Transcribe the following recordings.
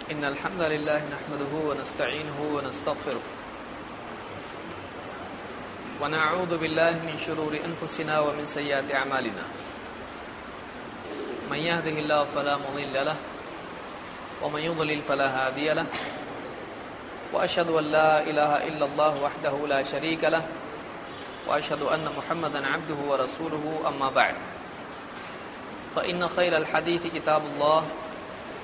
إن الحمد لله نحمده ونستعينه ونستغفره ونعوذ بالله من شرور أنفسنا ومن سيئات أعمالنا من يهده الله فلا مضل له ومن يضلل فلا هادي له وأشهد أن لا إله إلا الله وحده لا شريك له وأشهد أن محمدا عبده ورسوله أما بعد فإن خير الحديث كتاب الله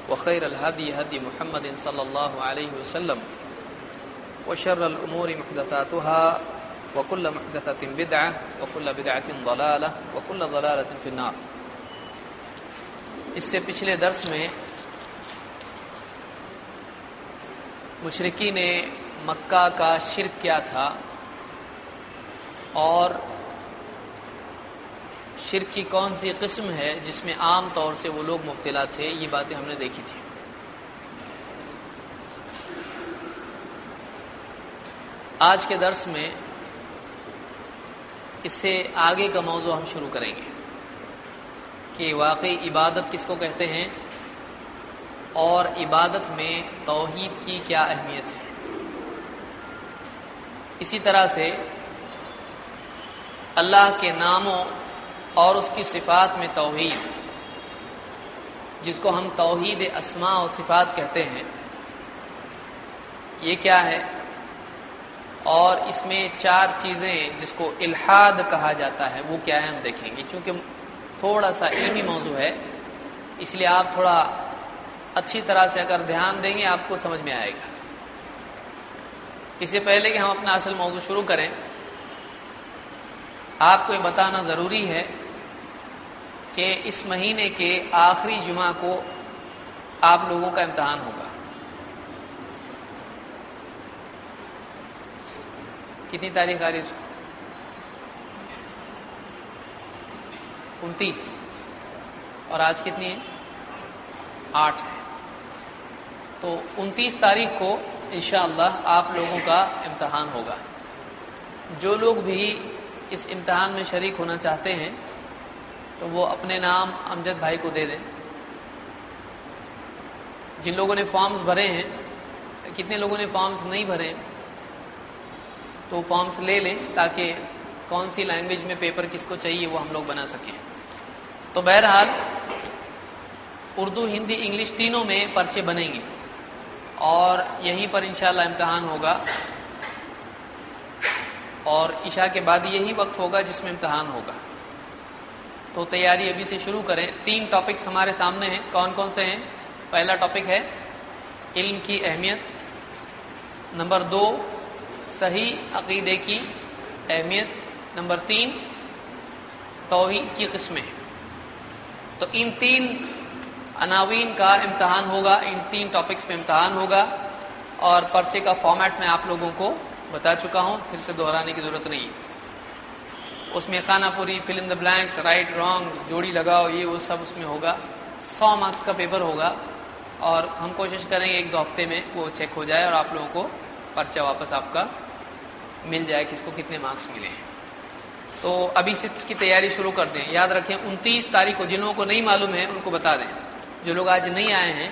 وخير الهدي هدي محمد صلى الله عليه وسلم وشر الأمور محدثاتها وكل محدثة بدعة وكل بدعة ضلالة وكل ضلالة في النار. اس سے پچھلے درس میں مشرکین مکہ کا شرک کیا تھا اور شرک کی کون سی قسم ہے جس میں عام طور سے وہ لوگ مبتلا تھے، یہ باتیں ہم نے دیکھی تھی. آج کے درس میں اس سے آگے کا موضوع ہم شروع کریں گے کہ واقعی عبادت کس کو کہتے ہیں اور عبادت میں توحید کی کیا اہمیت ہے. اسی طرح سے اللہ کے ناموں اور اس کی صفات میں توحید، جس کو ہم توحید اسماء و صفات کہتے ہیں، یہ کیا ہے، اور اس میں چار چیزیں جس کو الحاد کہا جاتا ہے وہ کیا ہے ہم دیکھیں گے. چونکہ تھوڑا سا علمی موضوع ہے اس لیے آپ تھوڑا اچھی طرح سے اگر دھیان دیں گے آپ کو سمجھ میں آئے گا. اس سے پہلے کہ ہم اپنا اصل موضوع شروع کریں، آپ کو یہ بتانا ضروری ہے کہ اس مہینے کے آخری جمعہ کو آپ لوگوں کا امتحان ہوگا. کتنی تاریخ آ رہی ہے؟ 29. اور آج کتنی ہے؟ 8 ہے. تو 29 تاریخ کو انشاءاللہ آپ لوگوں کا امتحان ہوگا. جو لوگ بھی اس امتحان میں شریک ہونا چاہتے ہیں تو وہ اپنے نام امجد بھائی کو دے دیں. جن لوگوں نے فارمز بھرے ہیں، کتنے لوگوں نے فارمز نہیں بھرے تو فارمز لے لیں تاکہ کون سی لینگویج میں پیپر کس کو چاہیے وہ ہم لوگ بنا سکیں. تو بہرحال اردو، ہندی، انگلش تینوں میں پرچے بنیں گے اور یہیں پر انشاءاللہ امتحان ہوگا، اور عشاء کے بعد یہی وقت ہوگا جس میں امتحان ہوگا. تو تیاری ابھی سے شروع کریں. 3 ٹاپکس ہمارے سامنے ہیں. کون کون سے ہیں؟ پہلا ٹاپک ہے علم کی اہمیت. نمبر 2 صحیح عقیدے کی اہمیت. نمبر 3 توحید کی قسمیں. تو ان 3 عناوین کا امتحان ہوگا، ان 3 ٹاپکس پہ امتحان ہوگا، اور پرچے کا فارمیٹ میں آپ لوگوں کو بتا چکا ہوں، پھر سے دہرانے کی ضرورت نہیں ہے. اس میں خانہ پوری، فل ان دا بلینکس، رائٹ رانگ، جوڑی لگاؤ، یہ وہ سب اس میں ہوگا. 100 مارکس کا پیپر ہوگا اور ہم کوشش کریں گے 1-2 ہفتے میں وہ چیک ہو جائے اور آپ لوگوں کو پرچہ واپس آپ کا مل جائے کس کو کتنے مارکس ملے ہیں. تو ابھی سے اس کی تیاری شروع کر دیں. یاد رکھیں 29 تاریخ کو جن لوگوں کو نہیں معلوم ہے ان کو بتا دیں. جو لوگ آج نہیں آئے ہیں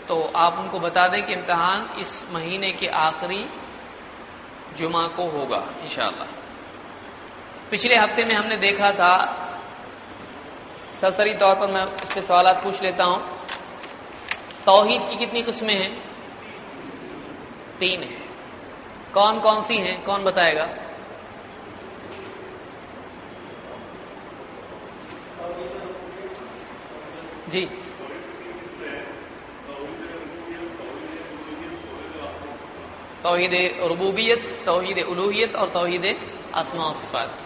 تو آپ ان کو بتا دیں کہ امتحان اس مہینے کے آخری جمعہ کو ہوگا انشاءاللہ. پچھلے ہفتے میں ہم نے دیکھا تھا، سرسری طور پر میں اس پہ سوالات پوچھ لیتا ہوں. توحید کی کتنی قسمیں ہیں؟ 3 ہیں. کون کون سی ہیں؟ کون بتائے گا؟ جی توحید ربوبیت، توحید الوہیت اور توحید اسماء و صفات.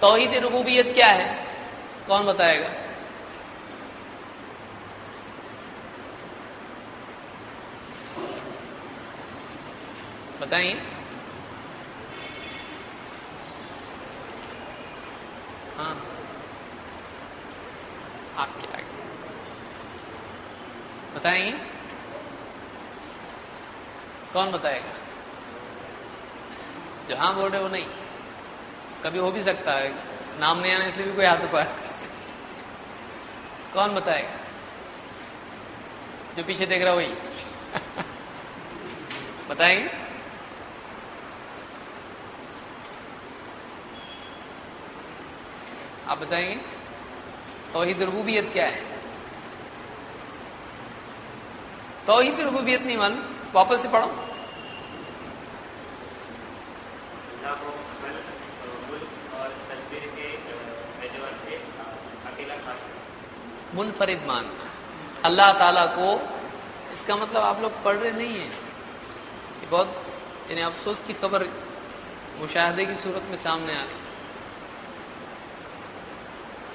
توحید ربوبیت کیا ہے؟ کون بتائے گا؟ بتائیں. ہاں آپ کیا بتائیں گے؟ کون بتائے گا؟ جو ہاں بول رہے وہ نہیں، کبھی ہو بھی سکتا ہے نام نہیں آنا اس لیے بھی کوئی ہاتھ اٹھا. کون بتائے گا؟ جو پیچھے دیکھ رہا وہی بتائیں گے؟ آپ بتائیں گے توحید ربوبیت کیا ہے؟ توحید ربوبیت نہیں معلوم؟ واپس سے پڑھو. منفرد ماننا اللہ تعالیٰ کو. اس کا مطلب آپ لوگ پڑھ رہے نہیں ہیں. یہ بہت یعنی افسوس کی خبر مشاہدے کی صورت میں سامنے آ رہی.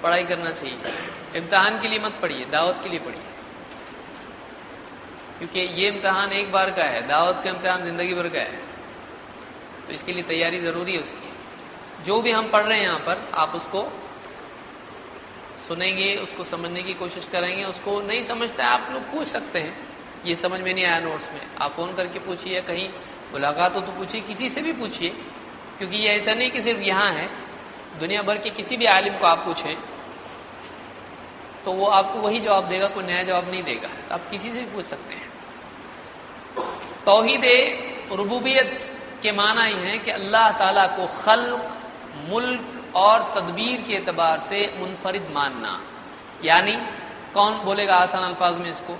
پڑھائی کرنا چاہیے. امتحان کے لیے مت پڑھیے، دعوت کے لیے پڑھیے، کیونکہ یہ امتحان ایک بار کا ہے، دعوت کا امتحان زندگی بھر کا ہے. تو اس کے لیے تیاری ضروری ہے اس کی. جو بھی ہم پڑھ رہے ہیں یہاں پر آپ اس کو سنیں گے، اس کو سمجھنے کی کوشش کریں گے. اس کو نہیں سمجھتا ہے آپ لوگ پوچھ سکتے ہیں، یہ سمجھ میں نہیں آیا نوٹس میں، آپ فون کر کے پوچھیے، کہیں ملاقات ہو تو پوچھیے، کسی سے بھی پوچھیے. کیونکہ یہ ایسا نہیں کہ صرف یہاں ہے، دنیا بھر کے کسی بھی عالم کو آپ پوچھیں تو وہ آپ کو وہی جواب دے گا، کوئی نیا جواب نہیں دے گا. آپ کسی سے بھی پوچھ سکتے ہیں. توحید ربوبیت کے معنی یہ ہے کہ اللہ تعالیٰ کو خلق، ملک اور تدبیر کے اعتبار سے منفرد ماننا. یعنی کون بولے گا آسان الفاظ میں اس کو؟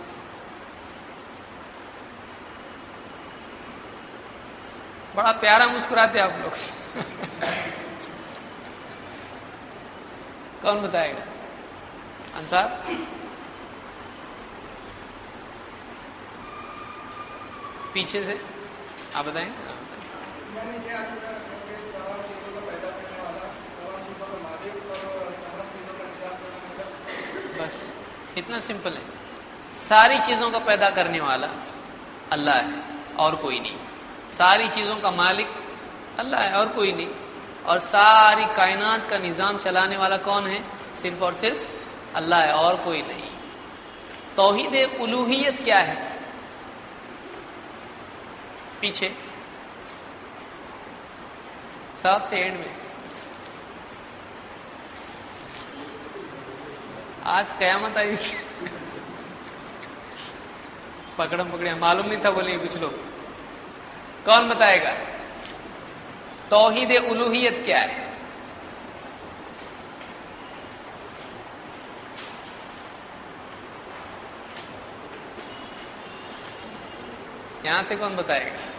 بڑا پیارا مسکراتے آپ لوگ کون بتائے گا؟ انصار پیچھے سے آپ بتائیں. بس اتنا سمپل ہے. ساری چیزوں کا پیدا کرنے والا اللہ ہے اور کوئی نہیں. ساری چیزوں کا مالک اللہ ہے اور کوئی نہیں. اور ساری کائنات کا نظام چلانے والا کون ہے؟ صرف اور صرف اللہ ہے اور کوئی نہیں. توحید الوہیت کیا ہے؟ پیچھے ساتھ سے اینڈ میں. آج قیامت آئی پکڑم پکڑے معلوم نہیں تھا بولیں کچھ لوگ. کون بتائے گا توحید الوہیت کیا ہے؟ یہاں سے کون بتائے گا؟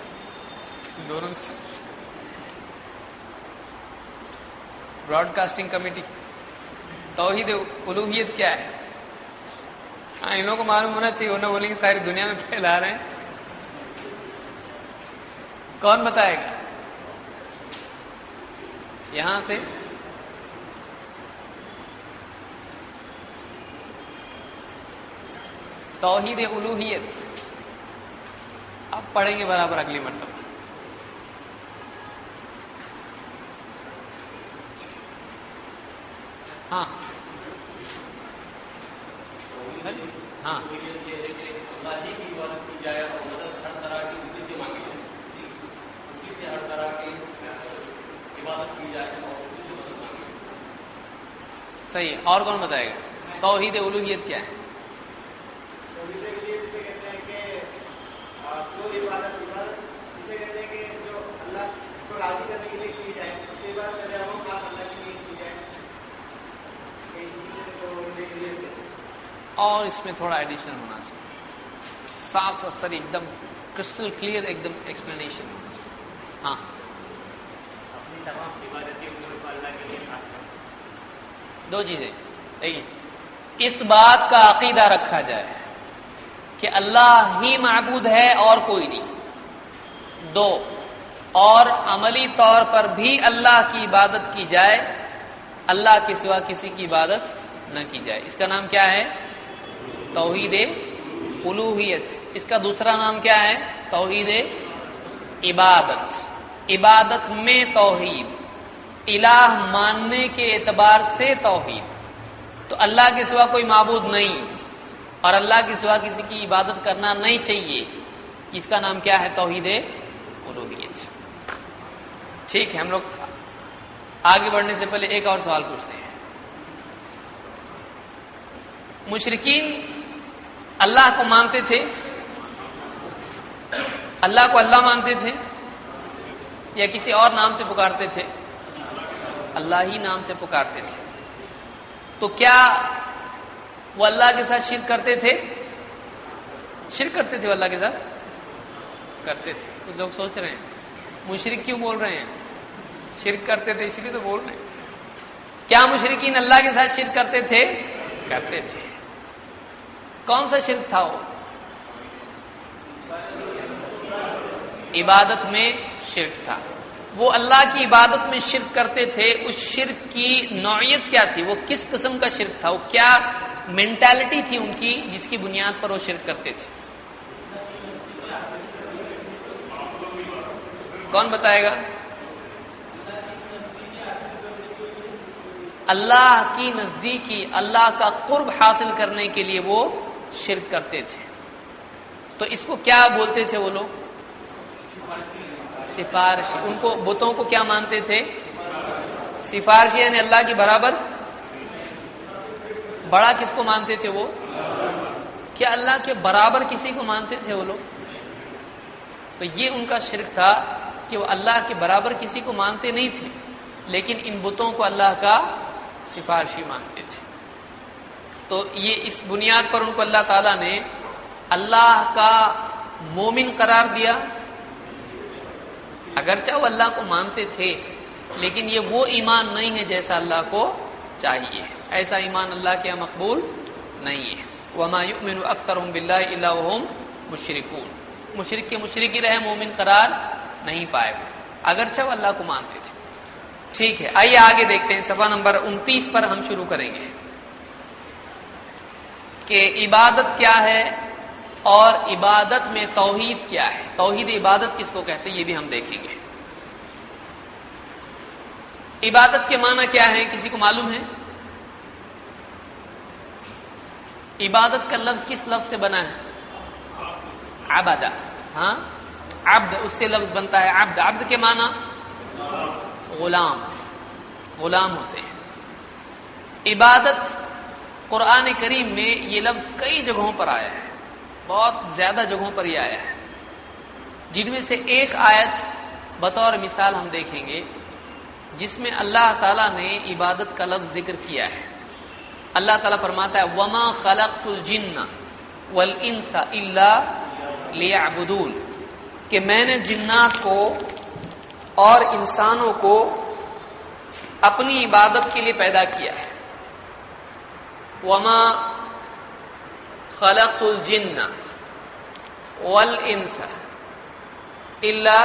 دونوں سے. براڈ کاسٹنگ کمیٹی توحید الوہیت کیا ہے؟ ہاں انہوں کو معلوم ہونا چاہیے. انہوں بولیں گے ساری دنیا میں پھیلا رہے ہیں. کون بتائے گا یہاں سے؟ توحید الوہیت آپ پڑھیں گے برابر اگلی مرتبہ. ہاں ہاں صحیح ہے. اور کون بتائے گا توحید الوہیت کیا ہے؟ اور اس میں تھوڑا ایڈیشن ہونا چاہیے. صاف اور سر ایک دم کرسٹل کلیئر ایک دم ایکسپلینیشن ہونا چاہیے. ہاں دو چیزیں. دیکھیے اس بات کا عقیدہ رکھا جائے کہ اللہ ہی معبود ہے اور کوئی نہیں. دو، اور عملی طور پر بھی اللہ کی عبادت کی جائے، اللہ کے سوا کسی کی عبادت نہ کی جائے. اس کا نام کیا ہے؟ توحید الوہیت. اس کا دوسرا نام کیا ہے؟ توحید عبادت. عبادت میں توحید، الہ ماننے کے اعتبار سے توحید. تو اللہ کے سوا کوئی معبود نہیں اور اللہ کے سوا کسی کی عبادت کرنا نہیں چاہیے. اس کا نام کیا ہے؟ توحید الوہیت. ٹھیک ہے. ہم لوگ آگے بڑھنے سے پہلے ایک اور سوال پوچھتے ہیں. مشرکین اللہ کو مانتے تھے؟ اللہ کو اللہ مانتے تھے یا کسی اور نام سے پکارتے تھے؟ اللہ ہی نام سے پکارتے تھے. تو کیا وہ اللہ کے ساتھ شرک کرتے تھے؟ شرک کرتے تھے وہ اللہ کے ساتھ؟ کرتے تھے. تو لوگ سوچ رہے ہیں مشرک کیوں بول رہے ہیں؟ شرک کرتے تھے اسی لیے تو بول رہے ہیں. کیا مشرکین اللہ کے ساتھ شرک کرتے تھے؟ کرتے تھے. کون سا شرک تھا وہ؟ عبادت میں شرک تھا. وہ اللہ کی عبادت میں شرک کرتے تھے. اس شرک کی نوعیت کیا تھی؟ وہ کس قسم کا شرک تھا؟ وہ کیا مینٹالٹی تھی ان کی جس کی بنیاد پر وہ شرک کرتے تھے؟ کون بتائے گا؟ اللہ کی نزدیکی، اللہ کا قرب حاصل کرنے کے لیے وہ شرک کرتے تھے. تو اس کو کیا بولتے تھے وہ لوگ؟ سفارشی. ان کو بتوں کو کیا مانتے تھے؟ سفارشی، یعنی اللہ کی برابر. بڑا کس کو مانتے تھے وہ؟ کیا اللہ کے برابر کسی کو مانتے تھے وہ لوگ؟ تو یہ ان کا شرک تھا کہ وہ اللہ کے برابر کسی کو مانتے نہیں تھے، لیکن ان بتوں کو اللہ کا سفارشی مانتے تھے. تو یہ اس بنیاد پر ان کو اللہ تعالیٰ نے اللہ کا مومن قرار دیا. اگرچہ وہ اللہ کو مانتے تھے لیکن یہ وہ ایمان نہیں ہے جیسا اللہ کو چاہیے. ایسا ایمان اللہ کے یہاں مقبول نہیں ہے. وما یؤمن اکثرهم باللہ الا وهم مشرکون. مشرک کے مشرک ہی رہے، مومن قرار نہیں پائے گا اگرچہ وہ اللہ کو مانتے تھے. ٹھیک ہے، آئیے آگے دیکھتے ہیں. صفحہ نمبر 29 پر ہم شروع کریں گے کہ عبادت کیا ہے اور عبادت میں توحید کیا ہے. توحید عبادت کس کو کہتے ہیں یہ بھی ہم دیکھیں گے. عبادت کے معنی کیا ہے؟ کسی کو معلوم ہے؟ عبادت کا لفظ کس لفظ سے بنا ہے؟ عبادہ. ہاں، عبد اس سے لفظ بنتا ہے عبد. عبد کے معنی غلام، غلام ہوتے ہیں. عبادت قرآن کریم میں یہ لفظ کئی جگہوں پر آیا ہے، بہت زیادہ جگہوں پر یہ آیا ہے، جن میں سے ایک آیت بطور مثال ہم دیکھیں گے جس میں اللہ تعالیٰ نے عبادت کا لفظ ذکر کیا ہے. اللہ تعالیٰ فرماتا ہے وَمَا خَلَقْتُ الْجِنَّ وَالْإِنسَ إِلَّا لِيَعْبُدُونَ، کہ میں نے جنات کو اور انسانوں کو اپنی عبادت کے لیے پیدا کیا ہے. وَمَا خَلَقْتُ الْجِنَّ وَالْإِنسَ إِلَّا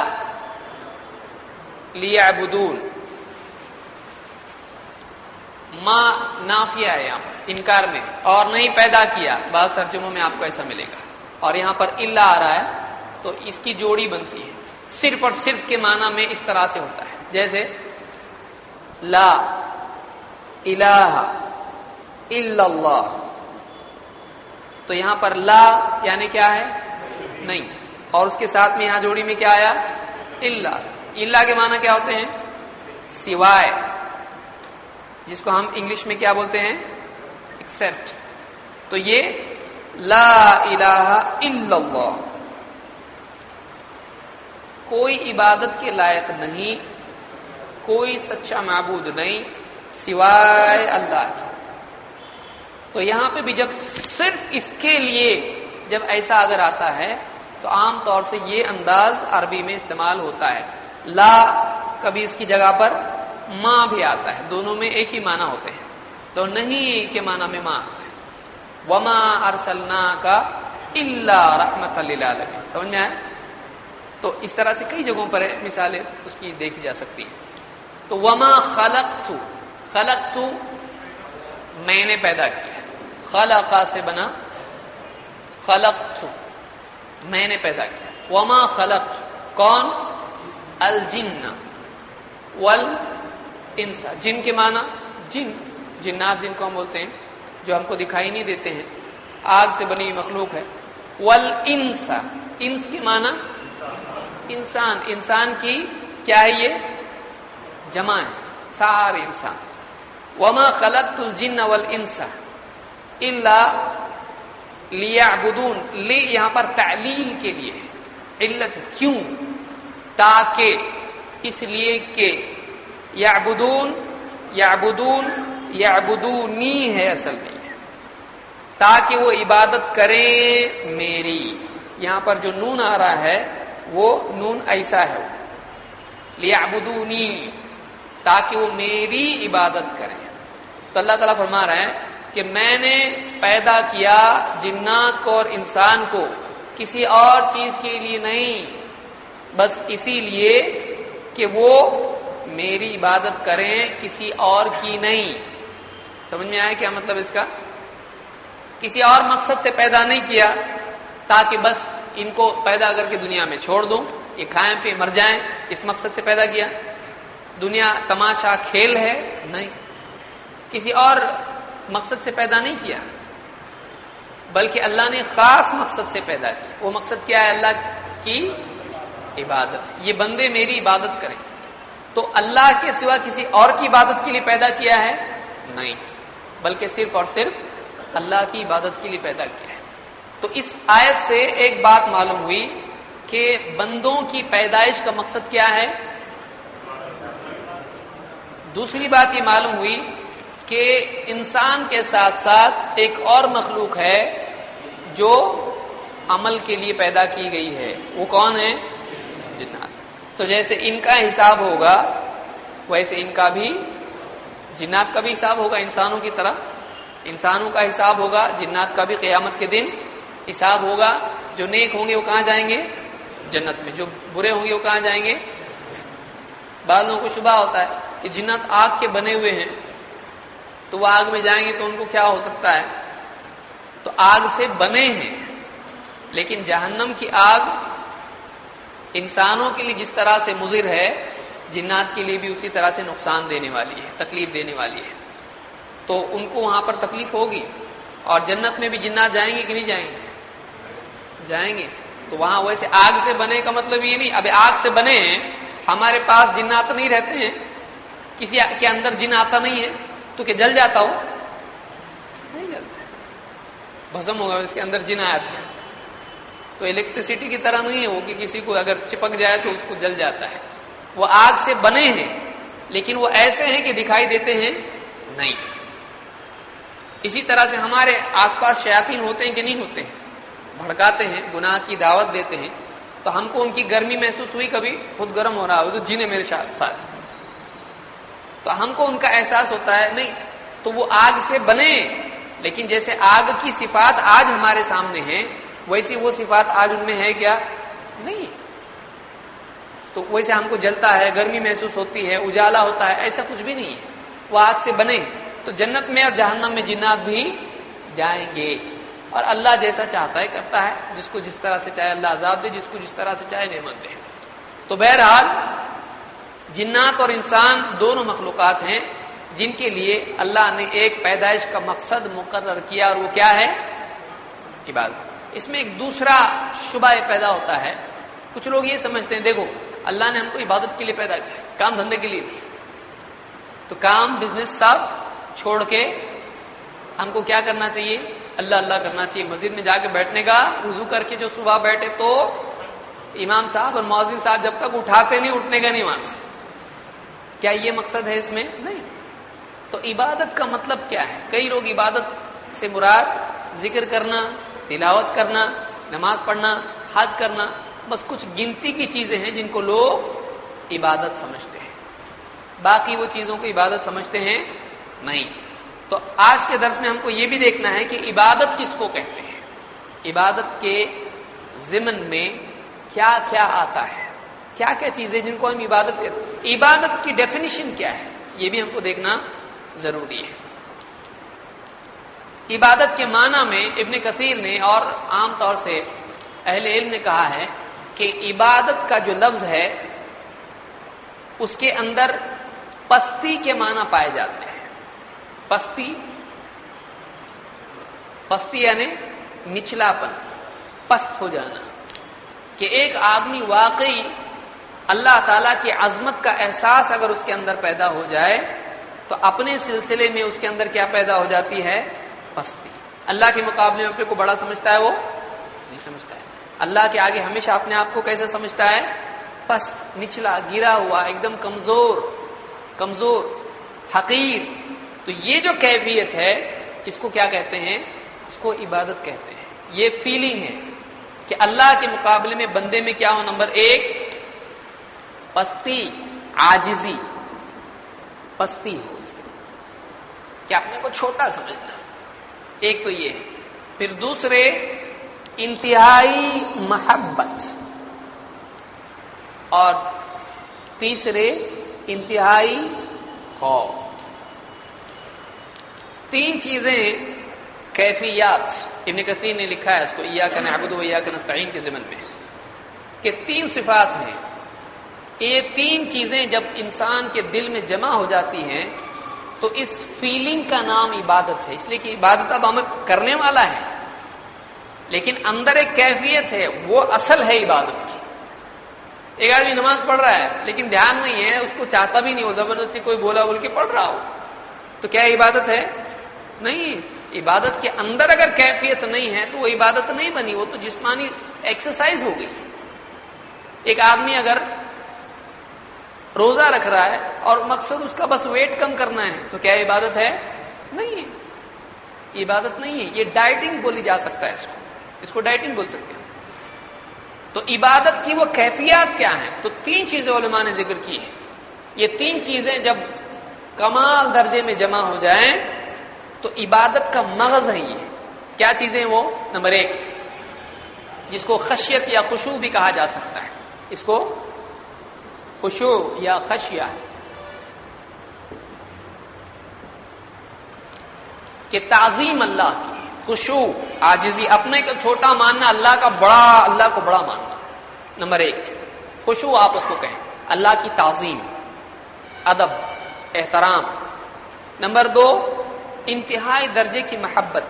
لِيَعْبُدُونَ. ما نافیہ ہے یہاں پر، انکار میں، اور نہیں پیدا کیا. بعض ترجموں میں آپ کو ایسا ملے گا. اور یہاں پر الا آ رہا ہے تو اس کی جوڑی بنتی ہے. صرف اور صرف کے معنی میں اس طرح سے ہوتا ہے، جیسے لا الہ الا اللہ. تو یہاں پر لا یعنی کیا ہے؟ نہیں. اور اس کے ساتھ میں یہاں جوڑی میں کیا آیا؟ الا. الا کے معنی کیا ہوتے ہیں؟ سوائے، جس کو ہم انگلش میں کیا بولتے ہیں؟ ایکسپٹ. تو یہ لا الہ الا اللہ، کوئی عبادت کے لائق نہیں، کوئی سچا معبود نہیں سوائے اللہ کی. تو یہاں پہ بھی جب صرف اس کے لیے جب ایسا اگر آتا ہے تو عام طور سے یہ انداز عربی میں استعمال ہوتا ہے. لا کبھی اس کی جگہ پر ماں بھی آتا ہے، دونوں میں ایک ہی معنی ہوتے ہیں. تو نہیں کے معنی میں ماں آتا ہے. وما ارسلناک الا رحمۃ للعالمین. سمجھ میں آیا؟ تو اس طرح سے کئی جگہوں پر مثالیں اس کی دیکھی جا سکتی ہیں. تو وما خلقت، خلقت میں نے پیدا کیا. خلقا سے بنا خلقت، میں نے پیدا کیا. وما خلقت کون؟ الجن والانس. جن کے معنی جن، جنات جن کو ہم بولتے ہیں جو ہم کو دکھائی نہیں دیتے ہیں، آگ سے بنی مخلوق ہے. والانس، انس کے معنی انسان. انسان کی کیا ہے؟ یہ جمع ہے، سارے انسان. وما خلقت الجن والانس الا لیعبدون، لی یہاں پر تعلیل کے لیے علت، کیوں؟ تاکہ، اس لیے کہ، یعبدون، یعبدون، یعبدونی ہے اصل میں، تاکہ وہ عبادت کریں میری. یہاں پر جو نون آ رہا ہے وہ نون ایسا ہے، لیعبدونی، تاکہ وہ میری عبادت کریں. تو اللہ تعالیٰ فرما رہا ہے کہ میں نے پیدا کیا جنات کو اور انسان کو کسی اور چیز کے لیے نہیں، بس اسی لیے کہ وہ میری عبادت کریں، کسی اور کی نہیں. سمجھ میں آیا کیا مطلب اس کا؟ کسی اور مقصد سے پیدا نہیں کیا تاکہ بس ان کو پیدا کر کے دنیا میں چھوڑ دوں، یہ کھائیں پہ مر جائیں، اس مقصد سے پیدا کیا. دنیا تماشا کھیل ہے؟ نہیں، کسی اور مقصد سے پیدا نہیں کیا، بلکہ اللہ نے خاص مقصد سے پیدا کیا. وہ مقصد کیا ہے؟ اللہ کی عبادت. یہ بندے میری عبادت کریں. تو اللہ کے سوا کسی اور کی عبادت کے لیے پیدا کیا ہے؟ نہیں، بلکہ صرف اور صرف اللہ کی عبادت کے لیے پیدا کیا ہے. تو اس آیت سے ایک بات معلوم ہوئی کہ بندوں کی پیدائش کا مقصد کیا ہے. دوسری بات یہ معلوم ہوئی کہ انسان کے ساتھ ساتھ ایک اور مخلوق ہے جو عمل کے لیے پیدا کی گئی ہے. وہ کون ہے؟ جنات. تو جیسے ان کا حساب ہوگا ویسے ان کا بھی، جنات کا بھی حساب ہوگا انسانوں کی طرح. انسانوں کا حساب ہوگا، جنات کا بھی قیامت کے دن حساب ہوگا. جو نیک ہوں گے وہ کہاں جائیں گے؟ جنت میں. جو برے ہوں گے وہ کہاں جائیں گے؟ بعض لوگوں کو شبہ ہوتا ہے کہ جنات آگ کے بنے ہوئے ہیں تو وہ آگ میں جائیں گے تو ان کو کیا ہو سکتا ہے؟ تو آگ سے بنے ہیں، لیکن جہنم کی آگ انسانوں کے لیے جس طرح سے مضر ہے، جنات کے لیے بھی اسی طرح سے نقصان دینے والی ہے، تکلیف دینے والی ہے. تو ان کو وہاں پر تکلیف ہوگی. اور جنت میں بھی جنات جائیں گے کہ نہیں جائیں گے؟ جائیں گے. تو وہاں ویسے آگ سے بنے کا مطلب یہ نہیں، اب آگ سے بنے ہیں، ہمارے پاس جنات نہیں رہتے ہیں، کسی کے اندر جن آتا نہیں ہے تو کہ جل جاتا ہو؟ نہیں جلتا، بھسم ہوگا اس کے اندر جن آیا تھا. تو الیکٹریسٹی کی طرح نہیں ہے وہ کہ کسی کو اگر چپک جائے تو اس کو جل جاتا ہے. وہ آگ سے بنے ہیں لیکن وہ ایسے ہیں کہ دکھائی دیتے ہیں نہیں. اسی طرح سے ہمارے آس پاس شیاطین ہوتے ہیں کہ نہیں ہوتے ہیں؟ بھڑکاتے ہیں، گناہ کی دعوت دیتے ہیں. تو ہم کو ان کی گرمی محسوس ہوئی کبھی؟ خود گرم ہو رہا ہو تو جن ہے میرے ساتھ، تو ہم کو ان کا احساس ہوتا ہے نہیں. تو وہ آگ سے بنے، لیکن جیسے آگ کی صفات آج ہمارے سامنے ہیں ویسی وہ صفات آج ان میں ہے کیا؟ نہیں. تو ویسے ہم کو جلتا ہے، گرمی محسوس ہوتی ہے، اجالا ہوتا ہے، ایسا کچھ بھی نہیں ہے. وہ آگ سے بنے. تو جنت میں اور جہنم میں جنات بھی جائیں گے. اور اللہ جیسا چاہتا ہے کرتا ہے، جس کو جس طرح سے چاہے اللہ عذاب دے، جس کو جس طرح سے چاہے نعمت دے. تو بہرحال جنات اور انسان دونوں مخلوقات ہیں جن کے لیے اللہ نے ایک پیدائش کا مقصد مقرر کیا، اور وہ کیا ہے؟ عبادت. اس میں ایک دوسرا شبہ پیدا ہوتا ہے. کچھ لوگ یہ سمجھتے ہیں دیکھو اللہ نے ہم کو عبادت کے لیے پیدا کیا، کام دھندے کے لیے نہیں. تو کام بزنس سب چھوڑ کے ہم کو کیا کرنا چاہیے؟ اللہ اللہ کرنا چاہیے. مسجد میں جا کے بیٹھنے کا، وضو کر کے جو صبح بیٹھے تو امام صاحب اور مؤذن صاحب جب تک اٹھاتے نہیں اٹھنے کا نہیں وہاں سے. کیا یہ مقصد ہے اس میں؟ نہیں. تو عبادت کا مطلب کیا ہے؟ کئی لوگ عبادت سے مراد ذکر کرنا، تلاوت کرنا، نماز پڑھنا، حج کرنا، بس کچھ گنتی کی چیزیں ہیں جن کو لوگ عبادت سمجھتے ہیں. باقی وہ چیزوں کو عبادت سمجھتے ہیں نہیں. تو آج کے درس میں ہم کو یہ بھی دیکھنا ہے کہ عبادت کس کو کہتے ہیں، عبادت کے ضمن میں کیا کیا آتا ہے، کیا کیا چیزیں جن کو ہم عبادت کہتے ہیں. عبادت کی ڈیفینیشن کیا ہے یہ بھی ہم کو دیکھنا ضروری ہے. عبادت کے معنی میں ابن کثیر نے اور عام طور سے اہل علم نے کہا ہے کہ عبادت کا جو لفظ ہے اس کے اندر پستی کے معنی پائے جاتے ہیں. پستی یعنی نچلا پن، پست ہو جانا. کہ ایک آدمی واقعی اللہ تعالیٰ کی عظمت کا احساس اگر اس کے اندر پیدا ہو جائے تو اپنے سلسلے میں اس کے اندر کیا پیدا ہو جاتی ہے؟ پستی. اللہ کے مقابلے میں اپنے کو بڑا سمجھتا ہے وہ نہیں سمجھتا ہے. اللہ کے آگے ہمیشہ اپنے آپ کو کیسے سمجھتا ہے؟ پست، نچلا، گرا ہوا، ایک دم کمزور، حقیر. تو یہ جو کیفیت ہے اس کو کیا کہتے ہیں؟ اس کو عبادت کہتے ہیں. یہ فیلنگ ہے کہ اللہ کے مقابلے میں بندے میں کیا ہو؟ نمبر 1 پستی، عاجزی، پستی ہو اس کے، کہ اپنے کو چھوٹا سمجھنا. ایک تو یہ ہے. پھر دوسرے انتہائی محبت، اور تیسرے انتہائی خوف. 3 چیزیں کیفیات، ابن کثیر نے لکھا ہے اس کو ایاک نعبد و ایاک نستعین کے ضمن میں، کہ 3 صفات ہیں. یہ 3 چیزیں جب انسان کے دل میں جمع ہو جاتی ہیں تو اس فیلنگ کا نام عبادت ہے. اس لیے کہ عبادت اب عمل کرنے والا ہے لیکن اندر ایک کیفیت ہے، وہ اصل ہے عبادت کی. ایک آدمی نماز پڑھ رہا ہے لیکن دھیان نہیں ہے، اس کو چاہتا بھی نہیں ہو، زبردستی کوئی بولا بول کے پڑھ رہا ہو، تو کیا عبادت ہے؟ نہیں. عبادت کے اندر اگر کیفیت نہیں ہے تو وہ عبادت نہیں بنی، وہ تو جسمانی ایکسرسائز ہو گئی. ایک آدمی اگر روزہ رکھ رہا ہے اور مقصد اس کا بس ویٹ کم کرنا ہے تو کیا عبادت ہے؟ نہیں ہے، عبادت نہیں ہے. یہ ڈائٹنگ بولی جا سکتا ہے، اس کو ڈائٹنگ بول سکتے ہیں. تو عبادت کی وہ کیفیات کیا ہیں؟ تو 3 چیزیں علماء نے ذکر کی ہیں. یہ 3 چیزیں جب کمال درجے میں جمع ہو جائیں تو عبادت کا مغز ہے. یہ کیا چیزیں وہ؟ نمبر 1 جس کو خشیت یا خشوع بھی کہا جا سکتا ہے، اس کو خشوع یا خشیہ ہے، کہ تعظیم اللہ کی، خشوع، عاجزی، اپنے کو چھوٹا ماننا، اللہ کو بڑا ماننا. نمبر 1 خشوع، آپ اس کو کہیں اللہ کی تعظیم، ادب، احترام. نمبر 2 انتہائی درجے کی محبت.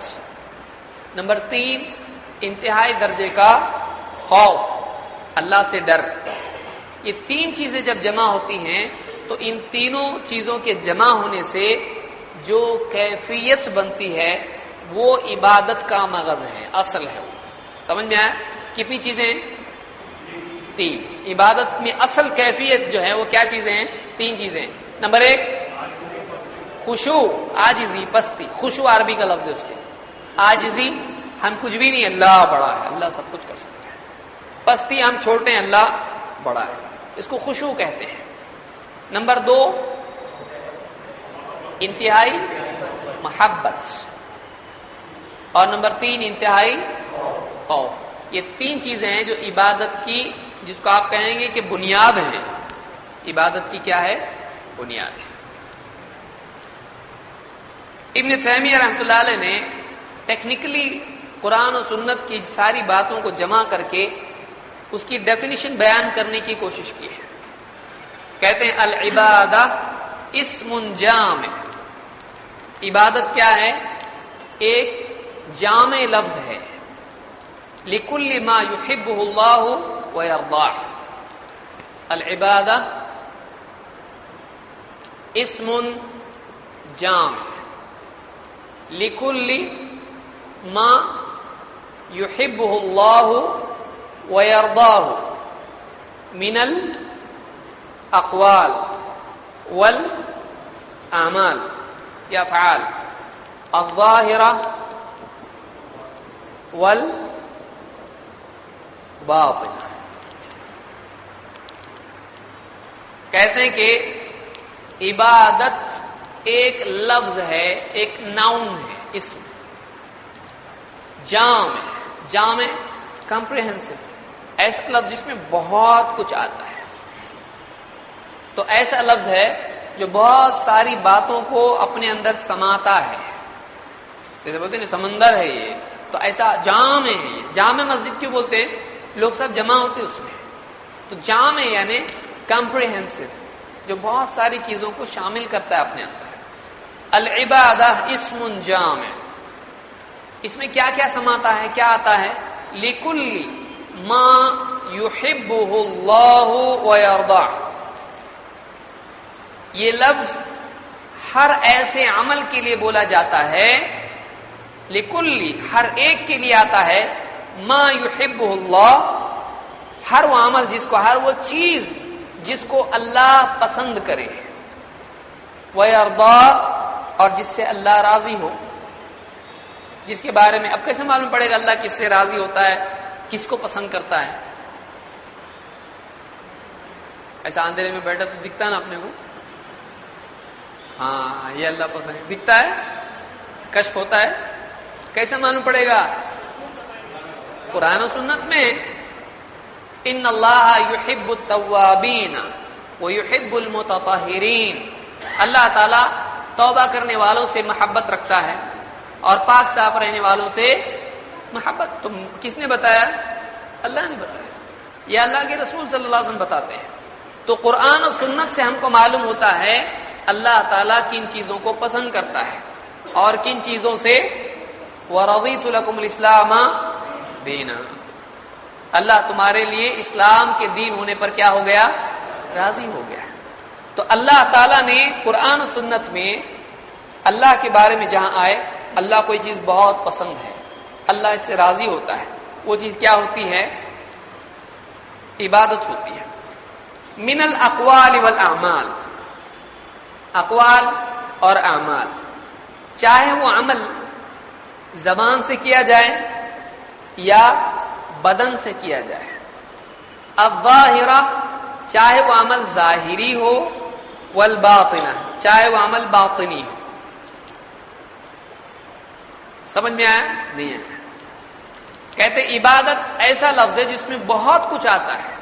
نمبر 3 انتہائی درجے کا خوف، اللہ سے ڈر. یہ 3 چیزیں جب جمع ہوتی ہیں تو ان تینوں چیزوں کے جمع ہونے سے جو کیفیت بنتی ہے وہ عبادت کا مغز ہے، اصل ہے. سمجھ میں آیا؟ کتنی چیزیں؟ 3. عبادت میں اصل کیفیت جو ہے وہ کیا چیزیں ہیں؟ 3 چیزیں. نمبر 1 خشوع، عاجزی، پستی. خشوع عربی کا لفظ ہے اس کے. عاجزی، ہم کچھ بھی نہیں، اللہ بڑا ہے، اللہ سب کچھ کر سکتا ہے. پستی، ہم چھوٹے ہیں، اللہ بڑا ہے، اس کو خشوع کہتے ہیں. نمبر 2 انتہائی محبت، اور نمبر 3 انتہائی خوف. یہ 3 چیزیں ہیں جو عبادت کی، جس کو آپ کہیں گے کہ بنیاد ہیں. عبادت کی کیا ہے؟ بنیاد ہے. ابن تیمیہ رحمۃ اللہ علیہ نے ٹیکنیکلی قرآن و سنت کی ساری باتوں کو جمع کر کے اس کی ڈیفینیشن بیان کرنے کی کوشش کی ہے. کہتے ہیں العبادہ اسم جامع. عبادت کیا ہے؟ ایک جامع لفظ ہے، لکل ما یحبہ اللہ ویرضاہ. العبادہ اسم جامع لکل ما یحبہ اللہ ویرضاہ من الاقوال والاعمال یا افعال الظاہرہ والباطنہ. کہتے ہیں کہ عبادت ایک لفظ ہے، ایک ناؤن ہے، اسم جامع کمپریہنسو، ایسا لفظ جس میں بہت کچھ آتا ہے. تو ایسا لفظ ہے جو بہت ساری باتوں کو اپنے اندر سماتا ہے. جیسے بولتے ہیں سمندر ہے یہ، تو ایسا جامع ہے. جامع مسجد کیوں بولتے ہیں؟ لوگ سب جمع ہوتے اس میں. تو جامع یعنی کمپریہنسو، جو بہت ساری چیزوں کو شامل کرتا ہے اپنے اندر. العبادہ اسم جامع، اس میں کیا کیا سماتا ہے، کیا آتا ہے؟ لکل ما یحبہ اللہ ویرضاہ. یہ لفظ ہر ایسے عمل کے لیے بولا جاتا ہے لکلی ہر ایک کے لیے آتا ہے ما یحبہ اللہ ہر وہ عمل ہر وہ چیز جس کو اللہ پسند کرے ویرضا اور جس سے اللہ راضی ہو جس کے بارے میں اب کیسے معلوم پڑے گا اللہ کس سے راضی ہوتا ہے کس کو پسند کرتا ہے ایسا اندھیرے میں بیٹھا تو دکھتا ہے نا اپنے کو ہاں یہ اللہ پسند دکھتا ہے کشف ہوتا ہے کیسے معلوم پڑے گا قرآن و سنت میں ان اللہ یحب التوابین ویحب المتطہرین اللہ تعالی توبہ کرنے والوں سے محبت رکھتا ہے اور پاک صاف رہنے والوں سے محبت تم کس نے بتایا اللہ نے بتایا یا اللہ کے رسول صلی اللہ علیہ وسلم بتاتے ہیں تو قرآن و سنت سے ہم کو معلوم ہوتا ہے اللہ تعالیٰ کن چیزوں کو پسند کرتا ہے اور کن چیزوں سے وَرَضِيتُ لَكُمُ الْإِسْلَامَ دِينًا اللہ تمہارے لیے اسلام کے دین ہونے پر کیا ہو گیا راضی ہو گیا تو اللہ تعالیٰ نے قرآن و سنت میں اللہ کے بارے میں جہاں آئے اللہ کوئی چیز بہت پسند ہے اللہ اس سے راضی ہوتا ہے وہ چیز کیا ہوتی ہے عبادت ہوتی ہے من الاقوال والاعمال اقوال اور اعمال چاہے وہ عمل زبان سے کیا جائے یا بدن سے کیا جائے الظاہرہ چاہے وہ عمل ظاہری ہو والباطنہ چاہے وہ عمل باطنی ہو سمجھ میں آیا نہیں آیا کہتے عبادت ایسا لفظ ہے جس میں بہت کچھ آتا ہے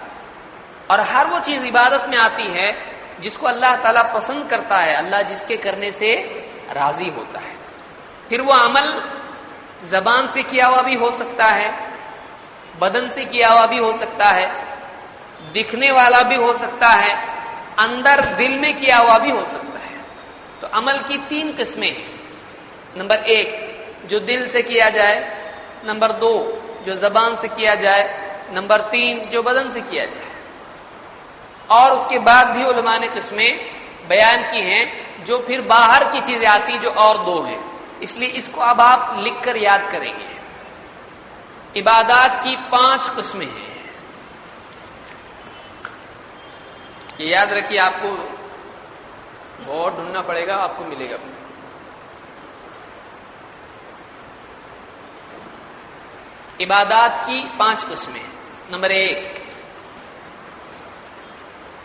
اور ہر وہ چیز عبادت میں آتی ہے جس کو اللہ تعالیٰ پسند کرتا ہے اللہ جس کے کرنے سے راضی ہوتا ہے پھر وہ عمل زبان سے کیا ہوا بھی ہو سکتا ہے بدن سے کیا ہوا بھی ہو سکتا ہے دکھنے والا بھی ہو سکتا ہے اندر دل میں کیا ہوا بھی ہو سکتا ہے تو عمل کی 3 قسمیں ہیں نمبر 1 جو دل سے کیا جائے نمبر 2 جو زبان سے کیا جائے نمبر 3 جو بدن سے کیا جائے اور اس کے بعد بھی علماء نے قسمیں بیان کی ہیں جو پھر باہر کی چیزیں آتی جو اور 2 ہیں اس لیے اس کو اب آپ لکھ کر یاد کریں گے عبادات کی 5 قسمیں ہیں یہ یاد رکھیے آپ کو بہت ڈھونڈنا پڑے گا آپ کو ملے گا عبادات کی 5 قسمیں نمبر 1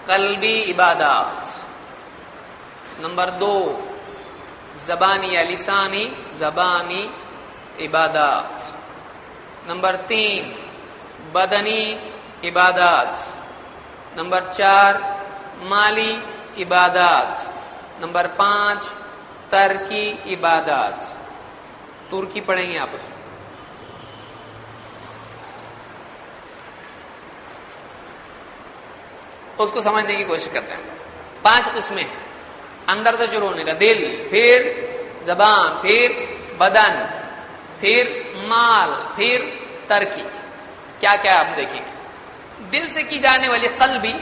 قلبی عبادات نمبر 2 زبانی یا لسانی زبانی عبادات نمبر 3 بدنی عبادات نمبر 4 مالی عبادات نمبر 5 ترکی عبادات ترکی پڑھیں گے آپ اس کو اس کو سمجھنے کی کوشش کرتے ہیں 5 قسمیں اندر سے شروع ہونے کا دل پھر زبان پھر بدن پھر مال پھر ترکی کیا کیا آپ دیکھیں گے دل سے کی جانے والی قلبی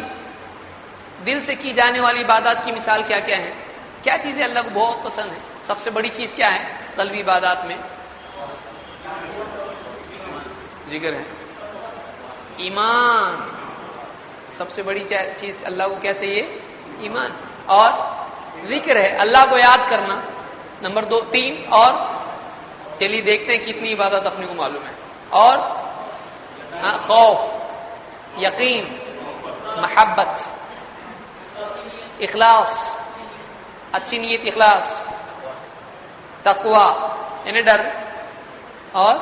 دل سے کی جانے والی عبادات کی مثال کیا کیا ہے کیا چیزیں اللہ کو بہت پسند ہے سب سے بڑی چیز کیا ہے قلبی عبادات میں ذکر ہے ایمان سب سے بڑی چیز اللہ کو کیا چاہیے ایمان اور ذکر ہے اللہ کو یاد کرنا نمبر 2 3 اور چلیے دیکھتے ہیں کتنی عبادت اپنے کو معلوم ہے اور خوف یقین محبت اخلاص اچھی نیت اخلاص تقوی یعنی ڈر اور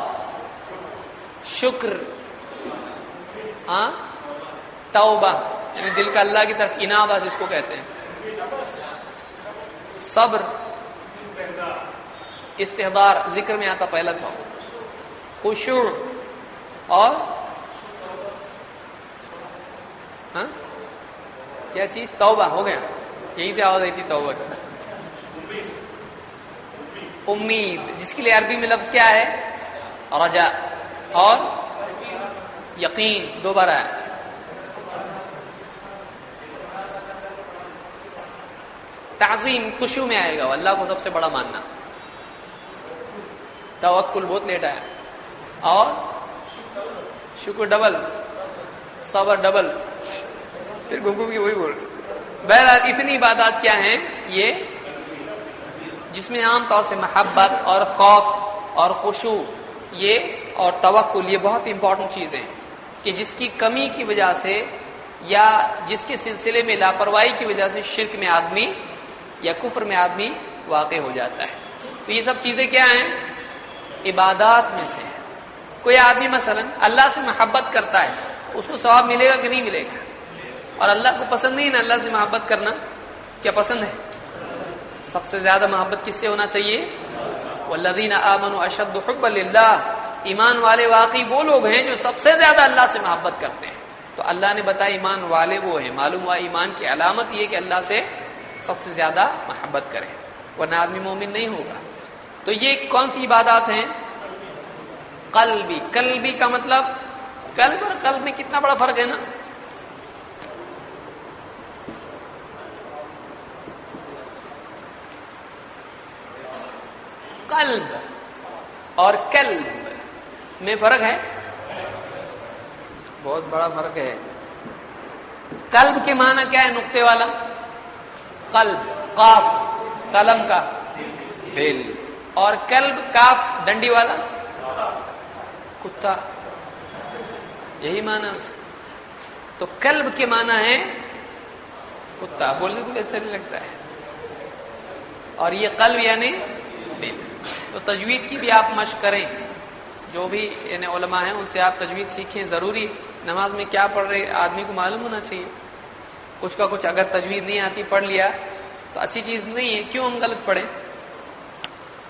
شکر توبہ یعنی دل کا اللہ کی طرف انابہ جس کو کہتے ہیں صبر استحضار ذکر میں آتا پہلا تھا خشوع اور کیا چیز توبہ ہو گیا یہی سے آواز آئی تھی توبہ کی امید جس کے لیے عربی میں لفظ کیا ہے رجا اور یقین دوبارہ ہے تعظیم خشوع میں آئے گا اللہ کو سب سے بڑا ماننا توکل بہت لیٹ آیا، اور شکر ڈبل، صبر ڈبل، پھر گھوم کے وہی بول رہے۔ بہرحال اتنی عبادات کیا ہیں یہ، جس میں عام طور سے محبت اور خوف اور خشوع یہ اور توکل یہ بہت امپورٹنٹ چیزیں ہیں، کہ جس کی کمی کی وجہ سے یا جس کے سلسلے میں لاپرواہی کی وجہ سے شرک میں آدمی یا کفر میں آدمی واقع ہو جاتا ہے۔ تو یہ سب چیزیں کیا ہیں؟ عبادات میں سے۔ کوئی آدمی مثلا اللہ سے محبت کرتا ہے، اس کو ثواب ملے گا کہ نہیں ملے گا؟ اور اللہ کو پسند نہیں نا اللہ سے محبت کرنا، کیا پسند ہے؟ سب سے زیادہ محبت کس سے ہونا چاہیے؟ والذین آمنوا اشد حبا للہ، ایمان والے واقعی وہ لوگ ہیں جو سب سے زیادہ اللہ سے محبت کرتے ہیں۔ تو اللہ نے بتایا ایمان والے وہ ہیں، معلوم ہوا ایمان کی علامت یہ کہ اللہ سے سب سے زیادہ محبت کریں، ورنہ آدمی مومن نہیں ہوگا۔ تو یہ کون سی عبادات ہیں؟ قلبی۔ قلبی کا مطلب قلب اور قلب میں کتنا بڑا فرق ہے نا۔ قلب اور قلب میں فرق ہے، بہت بڑا فرق ہے۔ قلب کے معنی کیا ہے؟ نقطے والا قلب، قاف قلم کا دل، اور قلب کاف ڈنڈی والا کتا، یہی معنی اس کا۔ تو قلب کے معنی ہے کتا، بولنے کو بھی اچھا نہیں لگتا ہے، اور یہ قلب یعنی دل۔ تو تجوید کی بھی آپ مشق کریں، جو بھی یعنی علماء ہیں ان سے آپ تجوید سیکھیں، ضروری نماز میں کیا پڑھ رہے آدمی کو معلوم ہونا چاہیے۔ کچھ کا کچھ اگر تجوید نہیں آتی پڑھ لیا تو اچھی چیز نہیں ہے، کیوں ہم غلط پڑھیں؟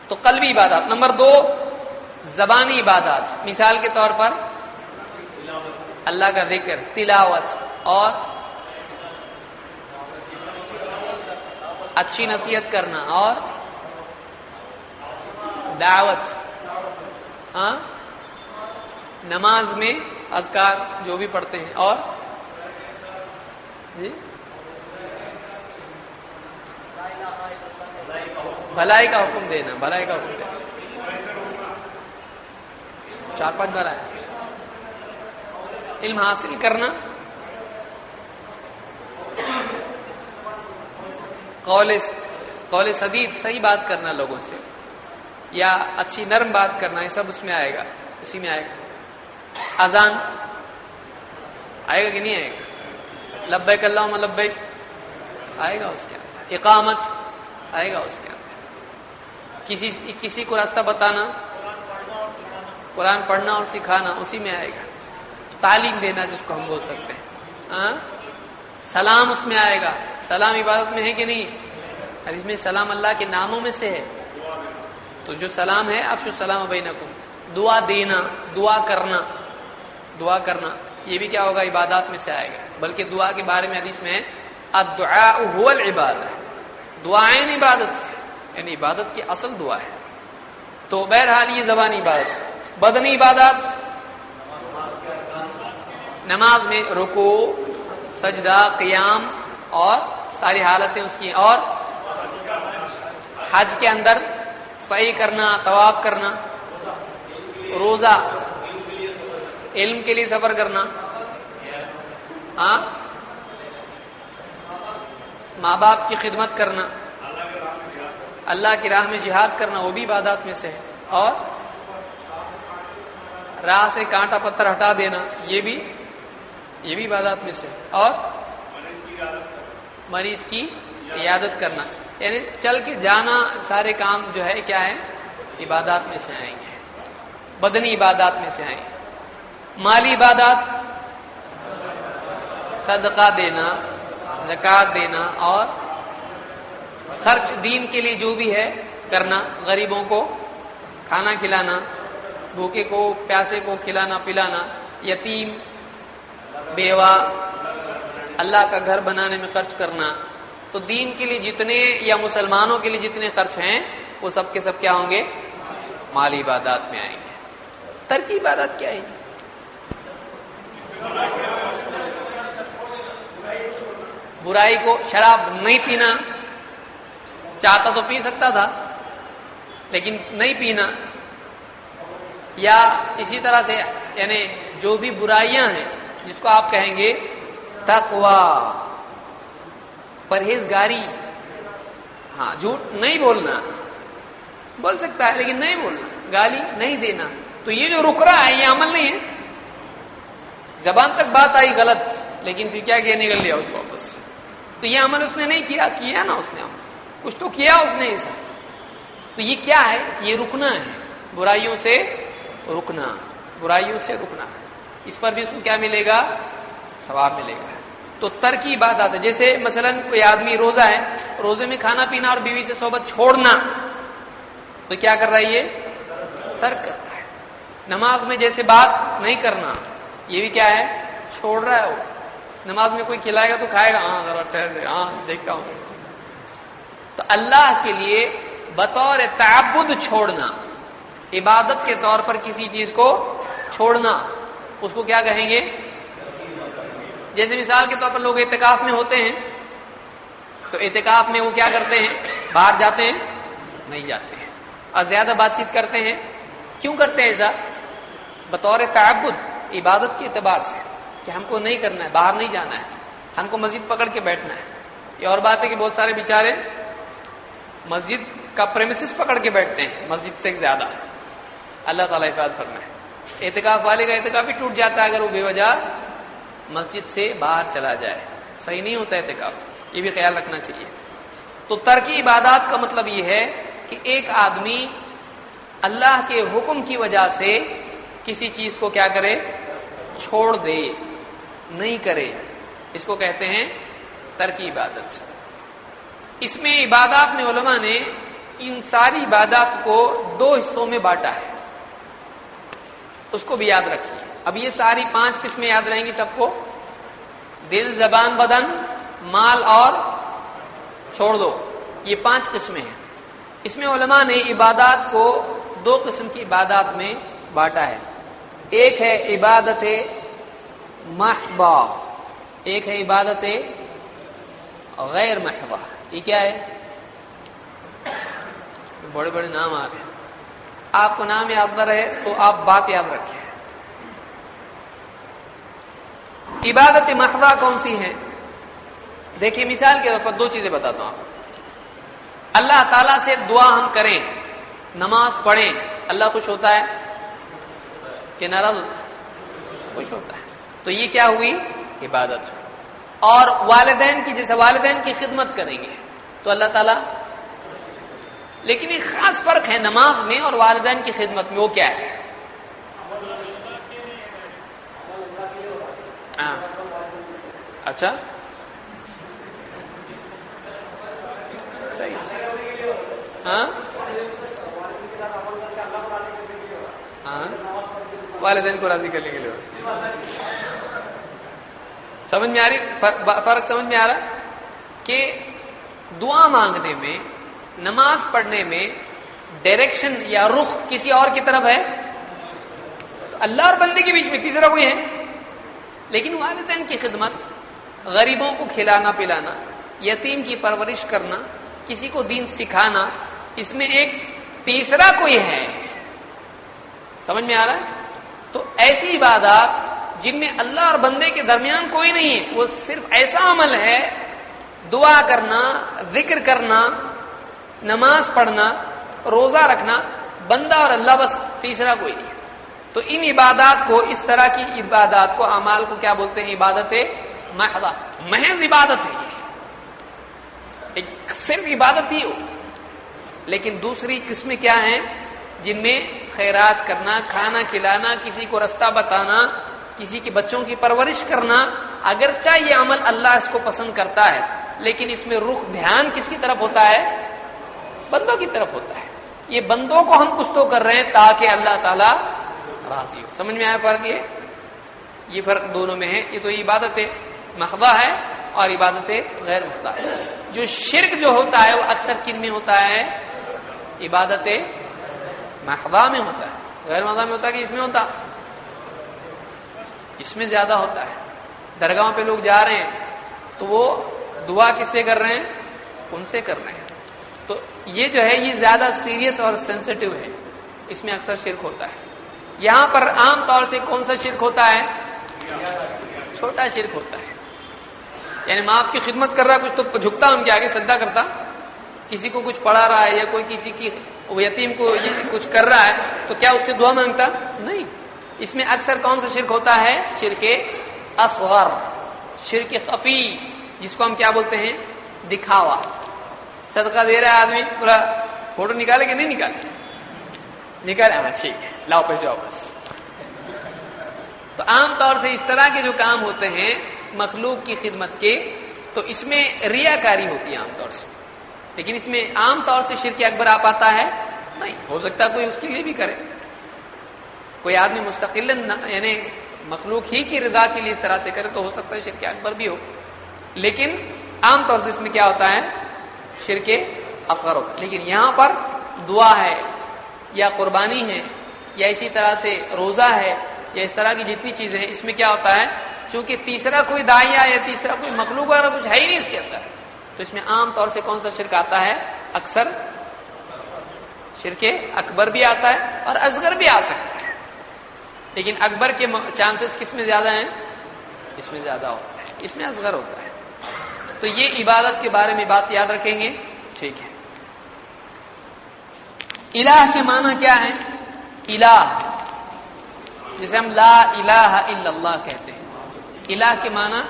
تو قلبی عبادات۔ نمبر 2 زبانی عبادات، مثال کے طور پر اللہ کا ذکر، تلاوت، اور اچھی نصیحت کرنا، اور دعوت، ہاں نماز میں اذکار جو بھی پڑھتے ہیں، اور جی بھلائی کا حکم دینا، بھلائی کا حکم دینا 4-5 بار آیا۔ علم حاصل کرنا، قول سدید، صحیح بات کرنا لوگوں سے، یا اچھی نرم بات کرنا، یہ سب اس میں آئے گا، اسی میں آئے گا۔ اذان آئے گا کہ نہیں آئے گا؟ لبیک اللہم لبیک آئے گا اس کے اندر۔ اقامت آئے گا اس کے اندر۔ کسی کو راستہ بتانا، قرآن پڑھنا اور سکھانا، اسی میں آئے گا۔ تعلیم دینا جس کو ہم بول سکتے ہیں، سلام اس میں آئے گا۔ سلام عبادت میں ہے کہ نہیں؟ حدیث میں سلام اللہ کے ناموں میں سے ہے، تو جو سلام ہے افشوا السلام بینکم، دعا دینا، دعا کرنا یہ بھی کیا ہوگا؟ عبادات میں سے آئے گا۔ بلکہ دعا کے بارے میں حدیث میں ہے الدعاء هو العبادہ، دعائیں عبادت ہے، یعنی عبادت کی اصل دعا ہے۔ تو بہرحال یہ زبانی عبادت۔ بدنی عبادات، نماز میں رکوع، سجدہ، قیام اور ساری حالتیں اس کی، اور حج کے اندر سعی کرنا، طواف کرنا، روزہ، علم کے لیے سفر کرنا، ماں باپ کی خدمت کرنا، اللہ کی راہ میں جہاد کرنا، وہ بھی عبادات میں سے ہے، اور راہ سے کانٹا پتھر ہٹا دینا، یہ بھی عبادات میں سے، اور مریض کی عیادت کرنا، یعنی چل کے جانا، سارے کام جو ہے کیا ہے؟ عبادات میں سے آئیں گے، بدنی عبادات میں سے آئیں گے۔ مالی عبادات، صدقہ دینا، زکوٰۃ دینا، اور خرچ دین کے لیے جو بھی ہے کرنا، غریبوں کو کھانا کھلانا، بھوکے کو پیاسے کو کھلانا پلانا، یتیم بیوہ، اللہ کا گھر بنانے میں خرچ کرنا۔ تو دین کے لیے جتنے یا مسلمانوں کے لیے جتنے خرچ ہیں وہ سب کے سب کیا ہوں گے؟ مالی عبادات میں آئیں گے۔ ترکی عبادات کیا ہے؟ برائی کو، شراب نہیں پینا، چاہتا تو پی سکتا تھا لیکن نہیں پینا، یا اسی طرح سے یعنی جو بھی برائیاں ہیں جس کو آپ کہیں گے تقوی، پرہیزگاری، ہاں جھوٹ نہیں بولنا، بول سکتا ہے لیکن نہیں بولنا، گالی نہیں دینا، تو یہ جو رک رہا ہے یہ عمل نہیں ہے. زبان تک بات آئی غلط، لیکن پھر کیا کیا، نگل لیا اس کو واپس. تو یہ عمل اس نے نہیں کیا نا، اس نے عمل کچھ تو کیا اس نے ایسا. تو یہ کیا ہے، یہ رکنا ہے، برائیوں سے رکنا، برائیوں سے رکنا. اس پر بھی اس کو کیا ملے گا، ثواب ملے گا. تو ترک کی عبادت ہے. جیسے مثلا کوئی آدمی روزہ ہے، روزے میں کھانا پینا اور بیوی سے صحبت چھوڑنا، تو کیا کر رہا ہے، یہ ترک کرتا ہے. نماز میں جیسے بات نہیں کرنا، یہ بھی کیا ہے، چھوڑ رہا ہے. وہ نماز میں کوئی کھلائے گا تو کھائے گا، ہاں ذرا ٹھہر دے، ہاں دیکھتا ہوں. تو اللہ کے لیے بطور تعبد چھوڑنا، عبادت کے طور پر کسی چیز کو چھوڑنا، اس کو کیا کہیں گے. جیسے مثال کے طور پر لوگ اعتکاف میں ہوتے ہیں، تو اعتکاف میں وہ کیا کرتے ہیں، باہر جاتے ہیں، نہیں جاتے ہیں، اور زیادہ بات چیت کرتے ہیں. کیوں کرتے ہیں ایسا، بطور تعبد، عبادت کے اعتبار سے کہ ہم کو نہیں کرنا ہے، باہر نہیں جانا ہے، ہم کو مسجد پکڑ کے بیٹھنا ہے. یہ اور بات ہے کہ بہت سارے بیچارے مسجد کا پریمیسس پکڑ کے بیٹھتے ہیں، مسجد سے زیادہ. اللہ تعالیٰ حفاظت فرمائے. اعتکاف والے کا اعتکاف بھی ٹوٹ جاتا ہے اگر وہ بے وجہ مسجد سے باہر چلا جائے، صحیح نہیں ہوتا اعتکاف، یہ بھی خیال رکھنا چاہیے. تو ترک عبادات کا مطلب یہ ہے کہ ایک آدمی اللہ کے حکم کی وجہ سے کسی چیز کو کیا کرے، چھوڑ دے، نہیں کرے، اس کو کہتے ہیں ترک عبادت. اس میں عبادات میں علماء نے ان ساری عبادات کو دو حصوں میں بانٹا ہے، اس کو بھی یاد رکھیے. اب یہ ساری 5 قسمیں یاد رہیں گی سب کو، دل، زبان، بدن، مال اور چھوڑ دو، یہ 5 قسمیں ہیں. اس میں علماء نے عبادات کو 2 قسم کی عبادات میں بانٹا ہے. ایک ہے عبادت محضہ، ایک ہے عبادت غیر محضہ. یہ کیا ہے، بڑے بڑے نام آ گئے، آپ کو نام یاد نہ رہے تو آپ بات یاد رکھیں. عبادت محضہ کون سی ہے، دیکھیے مثال کے طور پر 2 چیزیں بتاتا ہوں. اللہ تعالیٰ سے دعا ہم کریں، نماز پڑھیں، اللہ خوش ہوتا ہے کہ ناراض؟ خوش ہوتا ہے. تو یہ کیا ہوئی، عبادت. اور والدین کی، جیسے والدین کی خدمت کریں گے تو اللہ تعالیٰ، لیکن ایک خاص فرق ہے نماز میں اور والدین کی خدمت میں. وہ کیا ہے، اچھا صحیح، ہاں والدین کو راضی کرنے کے لیے. سمجھ میں آ رہی فرق، سمجھ میں آ رہا کہ دعا مانگنے میں، نماز پڑھنے میں ڈائریکشن یا رخ کسی اور کی طرف ہے، تو اللہ اور بندے کے بیچ میں تیسرا کوئی ہے. لیکن والدین کی خدمت، غریبوں کو کھلانا پلانا، یتیم کی پرورش کرنا، کسی کو دین سکھانا، اس میں ایک تیسرا کوئی ہے. سمجھ میں آ رہا ہے؟ تو ایسی عبادات جن میں اللہ اور بندے کے درمیان کوئی نہیں ہے، وہ صرف ایسا عمل ہے، دعا کرنا، ذکر کرنا، نماز پڑھنا، روزہ رکھنا، بندہ اور اللہ، بس تیسرا کوئی نہیں. تو ان عبادات کو، اس طرح کی عبادات کو، اعمال کو کیا بولتے ہیں، عبادت محضہ، محض عبادت ہے. ایک صرف عبادت ہی ہو. لیکن دوسری قسمیں کیا ہیں، جن میں خیرات کرنا، کھانا کھلانا، کسی کو رستہ بتانا، کسی کے بچوں کی پرورش کرنا. اگرچہ یہ عمل اللہ اس کو پسند کرتا ہے، لیکن اس میں رخ، دھیان کس کی طرف ہوتا ہے، بندوں کی طرف ہوتا ہے. یہ بندوں کو ہم کچھ تو کر رہے ہیں تاکہ اللہ تعالیٰ راضی ہو. سمجھ میں آیا فرق؟ یہ فرق دونوں میں ہے. یہ تو عبادت محضہ ہے اور عبادت غیر محضہ ہے. جو شرک جو ہوتا ہے وہ اکثر کن میں ہوتا ہے، عبادت محضہ میں ہوتا ہے. غیر محضہ میں ہوتا ہے کہ اس میں ہوتا، اس میں زیادہ ہوتا ہے. درگاہوں پہ لوگ جا رہے ہیں تو وہ دعا کس سے کر رہے ہیں، ان سے کر رہے ہیں. تو یہ جو ہے یہ زیادہ سیریس اور سینسیٹیو ہے، اس میں اکثر شرک ہوتا ہے. یہاں پر عام طور سے کون سا شرک ہوتا ہے؟ چھوٹا شرک ہوتا ہے، یعنی میں آپ کی خدمت کر رہا کچھ تو جھکتا ان کے آگے سجدہ کرتا، کسی کو کچھ پڑھا رہا ہے یا کوئی کسی کی یتیم کو کچھ کر رہا ہے تو کیا اس سے دعا مانگتا؟ نہیں۔ اس میں اکثر کون سا شرک ہوتا ہے؟ شرک اصغر، شرک خفی، جس کو ہم کیا بولتے ہیں؟ دکھاوا۔ صدقہ دے رہا ہے آدمی، پورا فوٹو نکالے کہ نہیں نکالے؟ نکالے، ہاں ٹھیک ہے، لاؤ پیسے واپس۔ تو عام طور سے اس طرح کے جو کام ہوتے ہیں مخلوق کی خدمت کے، تو اس میں ریاکاری ہوتی ہے عام طور سے، لیکن اس میں عام طور سے شرک اکبر آ پاتا ہے نہیں۔ ہو سکتا ہے کوئی اس کے لیے بھی کرے، کوئی آدمی مستقل یعنی مخلوق ہی کی رضا کے لیے اس طرح سے کرے تو ہو سکتا ہے شرک اکبر بھی ہو، لیکن عام طور سے اس میں کیا ہوتا ہے؟ شرک اصغر ہوتا ہے۔ لیکن یہاں پر دعا ہے یا قربانی ہے یا اسی طرح سے روزہ ہے یا اس طرح کی جتنی چیزیں ہیں، اس میں کیا ہوتا ہے؟ چونکہ تیسرا کوئی داعیہ یا تیسرا کوئی مخلوق وغیرہ کچھ ہے ہی نہیں اس کے اندر، تو اس میں عام طور سے کون سا شرک آتا ہے؟ اکثر شرک اکبر بھی آتا ہے اور اصغر بھی آ سکتا ہے، لیکن اکبر کے چانسز کس میں زیادہ ہیں؟ اس میں زیادہ ہوتا ہے، اس میں اصغر ہوتا ہے۔ تو یہ عبادت کے بارے میں بات یاد رکھیں گے، ٹھیک ہے۔ الہ کے معنی کیا ہے؟ الہ جسے ہم لا الہ الا اللہ کہتے ہیں، الہ کے معنی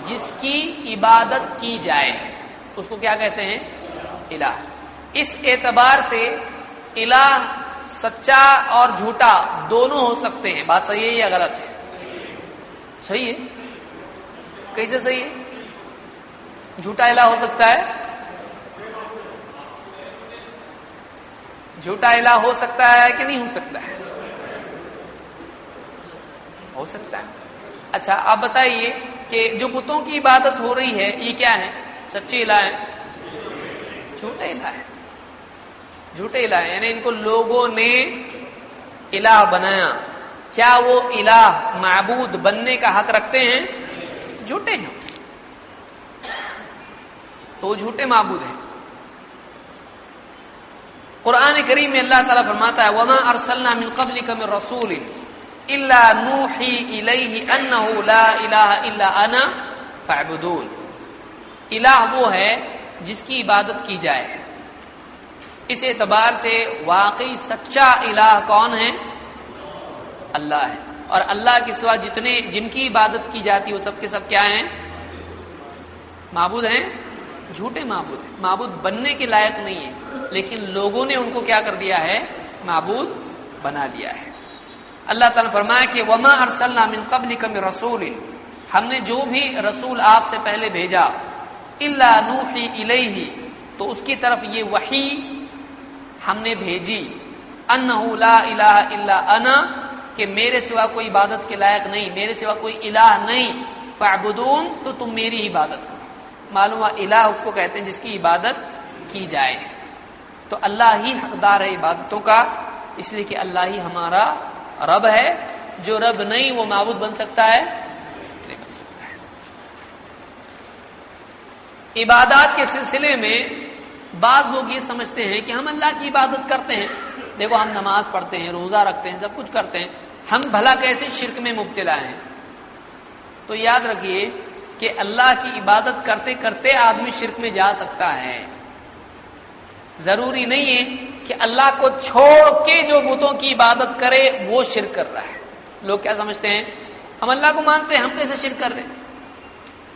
جس کی عبادت کی جائے اس کو کیا کہتے ہیں؟ الہ۔ اس اعتبار سے الہ سچا اور جھوٹا دونوں ہو سکتے ہیں، بات صحیح ہے یا غلط ہے؟ صحیح ہے۔ کیسے صحیح ہے؟ جھوٹا الہ ہو سکتا ہے؟ جھوٹا الہ ہو سکتا ہے کہ نہیں ہو سکتا ہے؟ ہو سکتا ہے۔ اچھا آپ بتائیے کہ جو بتوں کی عبادت ہو رہی ہے یہ کیا ہے؟ سچی الہ ہے؟ جھوٹے الہ ہے، جھوٹے الہ ہے، یعنی ان کو لوگوں نے الہ بنایا۔ کیا وہ الہ معبود بننے کا حق رکھتے ہیں؟ جھوٹے ہیں، تو وہ جھوٹے معبود ہیں۔ قرآن کریم میں اللہ تعالیٰ فرماتا ہے وَمَا أَرْسَلْنَا مِن قَبْلِكَ مِن رَّسُولٍ إِلَّا نُوحِي إِلَيْهِ أَنَّهُ لَا إِلَٰهَ إِلَّا أَنَا فَاعْبُدُونِ۔ الہ وہ ہے جس کی عبادت کی جائے، اس اعتبار سے واقعی سچا الہ کون ہے؟ اللہ ہے، اور اللہ کے سوا جن کی عبادت کی جاتی وہ سب کے سب کیا ہیں؟ معبود ہیں، جھوٹے معبود ہیں، معبود بننے کے لائق نہیں ہے، لیکن لوگوں نے ان کو کیا کر دیا ہے؟ معبود بنا دیا ہے۔ اللہ تعالیٰ نے فرمایا کہ وما ارسلنا من قبلک من رسول، ہم نے جو بھی رسول آپ سے پہلے بھیجا الا نوحی الیہ، تو اس کی طرف یہ وحی ہم نے بھیجی انہ لا الہ الا انا، کہ میرے سوا کوئی عبادت کے لائق نہیں، میرے سوا کوئی الہ نہیں، فاعبدون، تو تم میری عبادت کرو۔ معلوم ہوا الہ اس کو کہتے ہیں جس کی عبادت کی جائے، تو اللہ ہی حقدار ہے عبادتوں کا، اس لیے کہ اللہ ہی ہمارا رب ہے، جو رب نہیں وہ معبود بن سکتا ہے؟ نہیں بن سکتا ہے۔ عبادات کے سلسلے میں بعض لوگ یہ سمجھتے ہیں کہ ہم اللہ کی عبادت کرتے ہیں، دیکھو ہم نماز پڑھتے ہیں، روزہ رکھتے ہیں، سب کچھ کرتے ہیں، ہم بھلا کیسے شرک میں مبتلا ہیں؟ تو یاد رکھیے کہ اللہ کی عبادت کرتے کرتے آدمی شرک میں جا سکتا ہے، ضروری نہیں ہے کہ اللہ کو چھوڑ کے جو بتوں کی عبادت کرے وہ شرک کر رہا ہے۔ لوگ کیا سمجھتے ہیں؟ ہم اللہ کو مانتے ہیں، ہم کیسے شرک کر رہے ہیں؟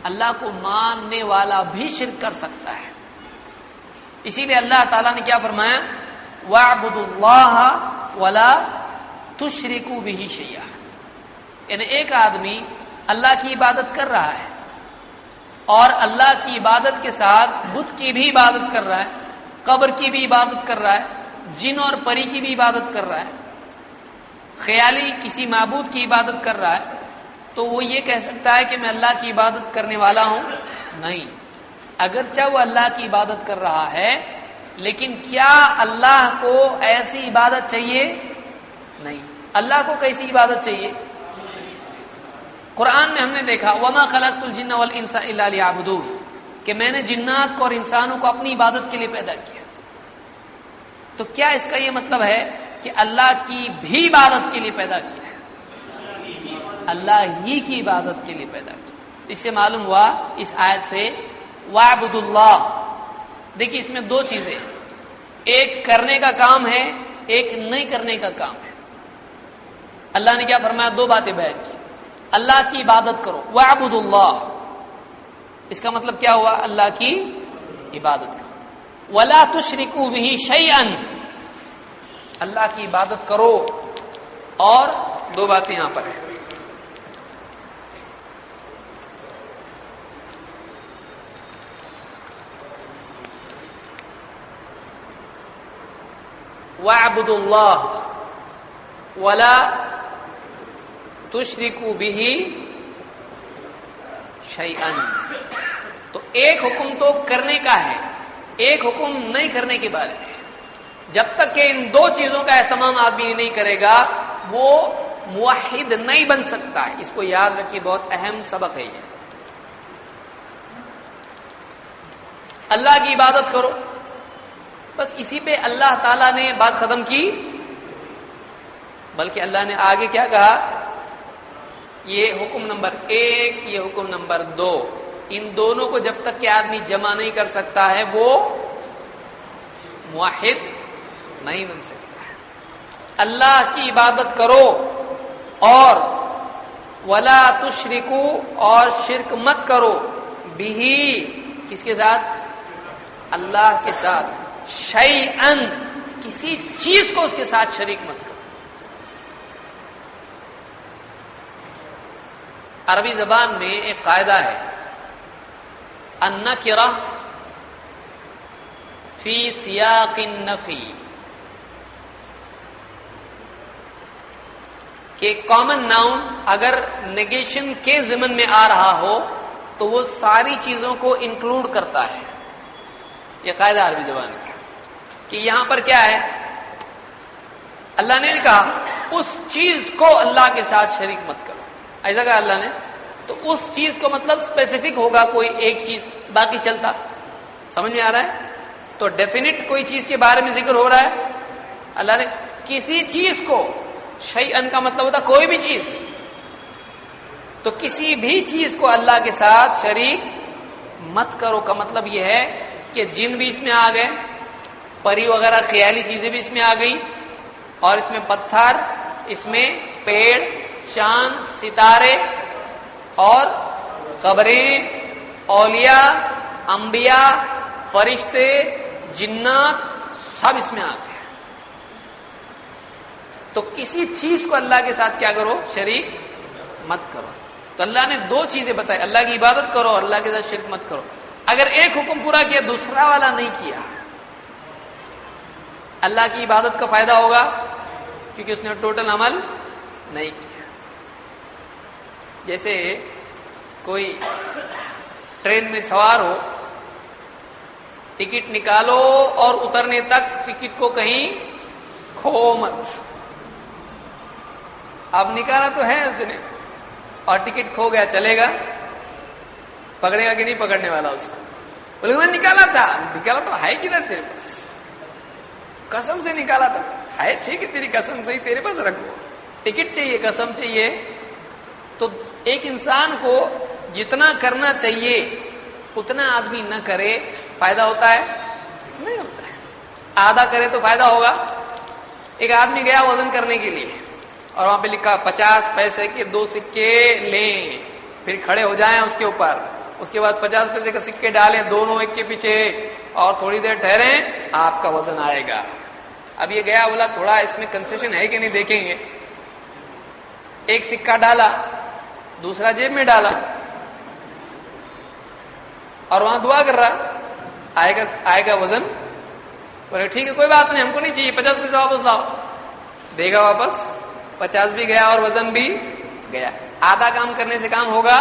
اللہ کو ماننے والا بھی شرک کر سکتا ہے، اسی لیے اللہ تعالیٰ نے کیا فرمایا؟ وَاعْبُدُوا اللَّهَ وَلَا تُشْرِكُوا بِهِ شَيْئًا، یعنی ایک آدمی اللہ کی عبادت کر رہا ہے اور اللہ کی عبادت کے ساتھ بت کی بھی عبادت کر رہا ہے، قبر کی بھی عبادت کر رہا ہے، جن اور پری کی بھی عبادت کر رہا ہے، خیالی کسی معبود کی عبادت کر رہا ہے، تو وہ یہ کہہ سکتا ہے کہ میں اللہ کی عبادت کرنے والا ہوں؟ نہیں، اگرچہ وہ اللہ کی عبادت کر رہا ہے، لیکن کیا اللہ کو ایسی عبادت چاہیے؟ نہیں۔ اللہ کو کیسی عبادت چاہیے؟ قرآن میں ہم نے دیکھا وَمَا خَلَقْتُ الْجِنَّ وَالْإِنسَ إِلَّا لِيَعْبُدُونِ، کہ میں نے جنات کو اور انسانوں کو اپنی عبادت کے لیے پیدا کیا۔ تو کیا اس کا یہ مطلب ہے کہ اللہ کی بھی عبادت کے لیے پیدا کیا ہے، اللہ ہی کی عبادت کے لیے پیدا کیا. اس سے معلوم ہوا اس آیت سے وَاعْبُدُوا اللَّهَ. دیکھیے اس میں دو چیزیں، ایک کرنے کا کام ہے، ایک نہیں کرنے کا کام ہے. اللہ نے کیا فرمایا؟ دو باتیں بیان کی. اللہ کی عبادت کرو، وَاعْبُدُوا اللَّهَ، اس کا مطلب کیا ہوا؟ اللہ کی عبادت کرو. وَلَا تُشْرِكُوا بِهِ شَيْئًا، اللہ کی عبادت کرو. اور دو باتیں یہاں پر ہیں. وَاعْبُدُوا اللَّهَ وَلَا تُشْرِكُوا بِهِ شَيْئًا. تو ایک حکم تو کرنے کا ہے، ایک حکم نہیں کرنے کے بارے میں. جب تک کہ ان دو چیزوں کا اہتمام آدمی نہیں کرے گا وہ موحد نہیں بن سکتا ہے. اس کو یاد رکھیے، بہت اہم سبق ہے یہ. اللہ کی عبادت کرو، بس اسی پہ اللہ تعالیٰ نے بات ختم کی. بلکہ اللہ نے آگے کیا کہا؟ یہ حکم نمبر 1، یہ حکم نمبر 2، ان دونوں کو جب تک کہ آدمی جمع نہیں کر سکتا ہے وہ موحد نہیں بن سکتا ہے. اللہ کی عبادت کرو اور ولا تشرکو، اور شرک مت کرو، بھی کس کے ساتھ؟ اللہ کے ساتھ. شیئن، کسی چیز کو اس کے ساتھ شریک مت کرو. عربی زبان میں ایک قاعدہ ہے، النکرہ فی سیاق النفی، کہ کامن ناؤن اگر نیگیشن کے ضمن میں آ رہا ہو تو وہ ساری چیزوں کو انکلوڈ کرتا ہے. یہ قاعدہ عربی زبان کا کہ یہاں پر کیا ہے؟ اللہ نے کہا اس چیز کو اللہ کے ساتھ شریک مت کرو، ایسا کہا اللہ نے. تو اس چیز کو مطلب اسپیسیفک ہوگا کوئی ایک چیز، باقی چلتا. سمجھ میں آ رہا ہے؟ تو ڈیفینٹ کوئی چیز کے بارے میں ذکر ہو رہا ہے. اللہ نے کسی چیز کو، شیئن کا مطلب ہوتا کوئی بھی چیز، تو کسی بھی چیز کو اللہ کے ساتھ شریک مت کرو کا مطلب یہ ہے کہ جن بھی اس میں آ گئے، پری وغیرہ خیالی چیزیں بھی اس میں آ گئی، اور اس میں پتھر، اس میں پیڑ، چاند، ستارے اور قبریں، اولیاء، انبیاء، فرشتے، جنات، سب اس میں آ گئے. تو کسی چیز کو اللہ کے ساتھ کیا کرو؟ شریک مت کرو. تو اللہ نے دو چیزیں بتائی، اللہ کی عبادت کرو اور اللہ کے ساتھ شرک مت کرو. اگر ایک حکم پورا کیا دوسرا والا نہیں کیا، اللہ کی عبادت کا فائدہ ہوگا کیونکہ اس نے ٹوٹل عمل نہیں کیا. جیسے کوئی ٹرین میں سوار ہو، ٹکٹ نکالو اور اترنے تک ٹکٹ کو کہیں کھو مت. اب نکالا تو ہے اس نے اور ٹکٹ کھو گیا، چلے گا؟ پکڑے گا کہ نہیں پکڑنے والا اس کو؟ بولے میں نکالا تھا تو ہے کدھر تیرے پاس؟ قسم سے نکالا تھا. ہے ٹھیک ہے، تیری قسم صحیح، تیرے پاس رکھو. ٹکٹ چاہیے، قسم چاہیے. تو ایک انسان کو جتنا کرنا چاہیے اتنا آدمی نہ کرے، فائدہ ہوتا ہے؟ نہیں ہوتا ہے. آدھا کرے تو فائدہ ہوگا. ایک آدمی گیا وزن کرنے کے لیے اور وہاں پہ لکھا 50 پیسے کے 2 سکے لیں، پھر کھڑے ہو جائیں اس کے اوپر، اس کے بعد 50 پیسے کا سکے ڈالیں دونوں ایک کے پیچھے اور تھوڑی دیر ٹھہریں، آپ کا وزن آئے گا. اب یہ گیا بولا تھوڑا اس میں کنسیشن ہے کہ نہیں دیکھیں گے. ایک سکہ ڈالا، دوسرا جیب میں ڈالا اور وہاں دعا کر رہا آئے گا وزن. بولے ٹھیک ہے کوئی بات نہیں، ہم کو نہیں چاہیے، 50 پیسہ واپس لاؤ. دے گا واپس، 50 بھی گیا اور وزن بھی گیا. آدھا کام کرنے سے کام ہوگا؟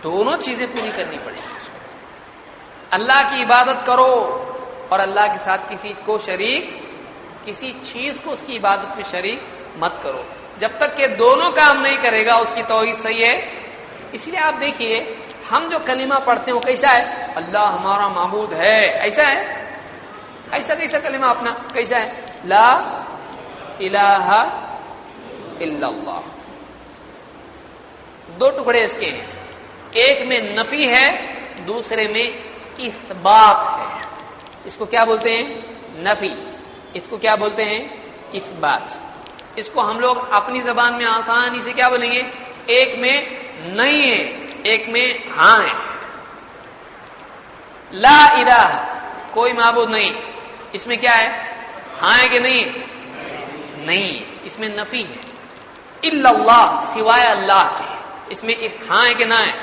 دونوں چیزیں پوری کرنی پڑیں گی. اللہ کی عبادت کرو اور اللہ کے ساتھ کسی کو شریک، کسی چیز کو اس کی عبادت میں شریک مت کرو. جب تک کہ دونوں کام نہیں کرے گا اس کی توحید صحیح ہے. اس لیے آپ دیکھیے ہم جو کلمہ پڑھتے ہیں وہ کیسا ہے؟ اللہ ہمارا معبود ہے، ایسا ہے؟ ایسا کیسا کلمہ اپنا کیسا ہے؟ لا الہ الا اللہ. دو ٹکڑے اس کے ہیں، ایک میں نفی ہے، دوسرے میں اثبات ہے. اس کو کیا بولتے ہیں؟ نفی. اس کو کیا بولتے ہیں؟ اثبات. اس کو ہم لوگ اپنی زبان میں آسانی سے کیا بولیں گے؟ ایک میں نہیں ہے، ایک میں ہاں ہے. لا الہ، کوئی معبود نہیں، اس میں کیا ہے؟ ہاں ہے کہ نہیں؟ نہیں، اس میں نفی ہے. الا اللہ، سوائے اللہ کے، اس میں ہاں ہے کہ نہ ہے؟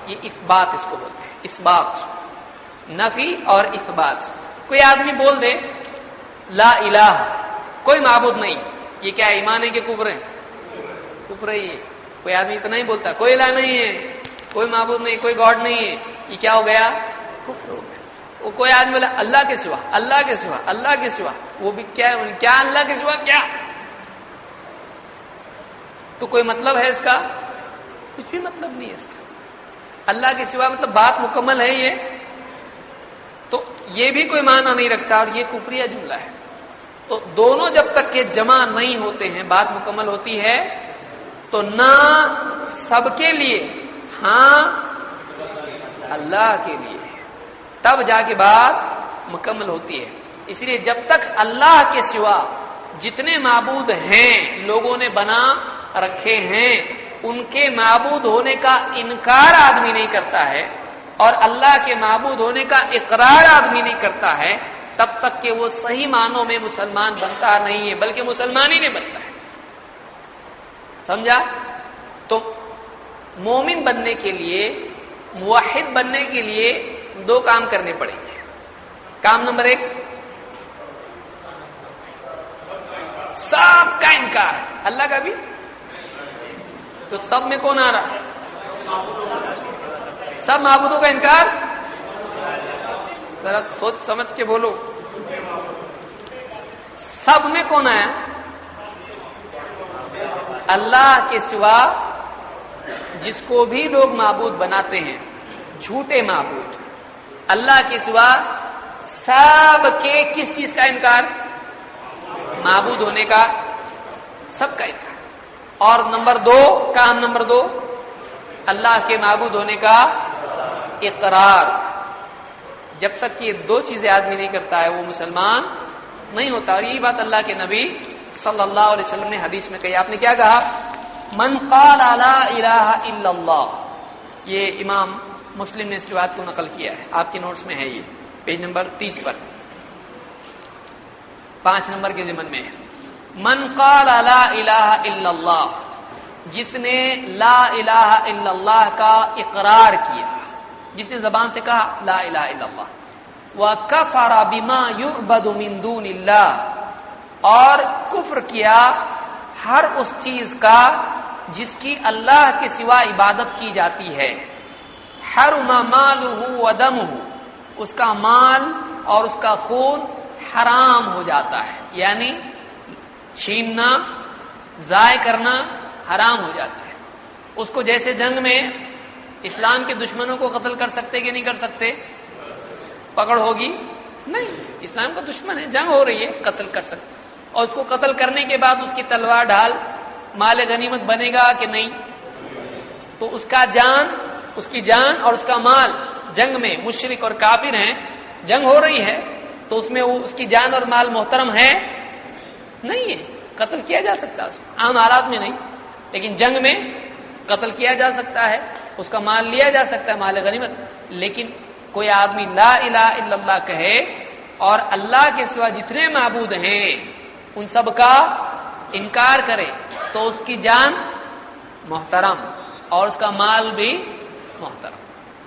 یہ اثبات اس کو بولتے ہیں. اثبات، نفی اور اثبات. کوئی آدمی بول دے لا الہ، کوئی معبود نہیں، یہ کیا ایمان ہے کہ کفر ہے؟ کفر ہی ہے. کوئی آدمی اتنا ہی بولتا کوئی الہ نہیں ہے، کوئی معبود نہیں، کوئی گاڈ نہیں ہے، یہ کیا ہو گیا؟ کفر ہو گیا. وہ کوئی آدمی بولا اللہ کے سوا، اللہ کے سوا، اللہ کے سوا، وہ بھی کیا ہے؟ کیا اللہ کے سوا کیا؟ تو کوئی مطلب ہے اس کا؟ کچھ بھی مطلب نہیں ہے اس کا. اللہ کے سوا مطلب بات مکمل ہے یہ؟ تو یہ بھی کوئی معنی نہیں رکھتا اور یہ کفریہ جملہ ہے. تو دونوں جب تک کہ جمع نہیں ہوتے ہیں، بات مکمل ہوتی ہے، تو نہ سب کے لیے ہاں اللہ کے لیے، تب جا کے بات مکمل ہوتی ہے. اس لیے جب تک اللہ کے سوا جتنے معبود ہیں لوگوں نے بنا رکھے ہیں، ان کے معبود ہونے کا انکار آدمی نہیں کرتا ہے اور اللہ کے معبود ہونے کا اقرار آدمی نہیں کرتا ہے، تب تک کہ وہ صحیح معنوں میں مسلمان بنتا نہیں ہے، بلکہ مسلمان ہی نہیں بنتا ہے. سمجھا؟ تو مومن بننے کے لیے، موحد بننے کے لیے دو کام کرنے پڑیں گے. کام نمبر 1، سب کا انکار. اللہ کا بھی؟ تو سب میں کون آ رہا؟ سب معبودوں کا انکار. ذرا سوچ سمجھ کے بولو، سب میں کون آیا؟ اللہ کے سوا جس کو بھی لوگ معبود بناتے ہیں، جھوٹے معبود، اللہ کے سوا سب کے کس چیز کا انکار؟ معبود ہونے کا، سب کا انکار. اور نمبر 2، کام نمبر 2، اللہ کے معبود ہونے کا اقرار. جب تک یہ دو چیزیں آدمی نہیں کرتا ہے وہ مسلمان نہیں ہوتا. اور یہی بات اللہ کے نبی صلی اللہ علیہ وسلم نے حدیث میں کہی. آپ نے کیا کہا؟ من قال لا الہ الا اللہ. یہ امام مسلم نے اس روایت کو نقل کیا ہے، آپ کے نوٹس میں ہے، یہ پیج نمبر 30 پر 5 نمبر کے ضمن میں ہے. من قال لا الہ الا اللہ، جس نے لا الہ الا اللہ کا اقرار کیا، جس نے زبان سے کہا لا الہ الا اللہ، وَكَفَرَ بِمَا يُعْبَدُ مِن دُونِ اللَّهِ، اور کفر کیا ہر اس چیز کا جس کی اللہ کے سوا عبادت کی جاتی ہے. حرم مالہ ودمہ، اس کا مال اور اس کا خون حرام ہو جاتا ہے، یعنی چھیننا، ضائع کرنا حرام ہو جاتا ہے. اس کو جیسے جنگ میں اسلام کے دشمنوں کو قتل کر سکتے کہ نہیں کر سکتے؟ پکڑ ہوگی نہیں، اسلام کا دشمن ہے، جنگ ہو رہی ہے، قتل کر سکتے. اور اس کو قتل کرنے کے بعد اس کی تلوار ڈھال مال غنیمت بنے گا کہ نہیں؟ تو اس کا جان، اس کی جان اور اس کا مال جنگ میں مشرک اور کافر ہیں، جنگ ہو رہی ہے، تو اس میں وہ اس کی جان اور مال محترم ہے نہیں ہے، قتل کیا جا سکتا ہے. عام حالات میں نہیں، لیکن جنگ میں قتل کیا جا سکتا ہے، اس کا مال لیا جا سکتا ہے، مال غنیمت. لیکن کوئی آدمی لا الہ الا اللہ کہے اور اللہ کے سوا جتنے معبود ہیں ان سب کا انکار کرے تو اس کی جان محترم اور اس کا مال بھی محترم.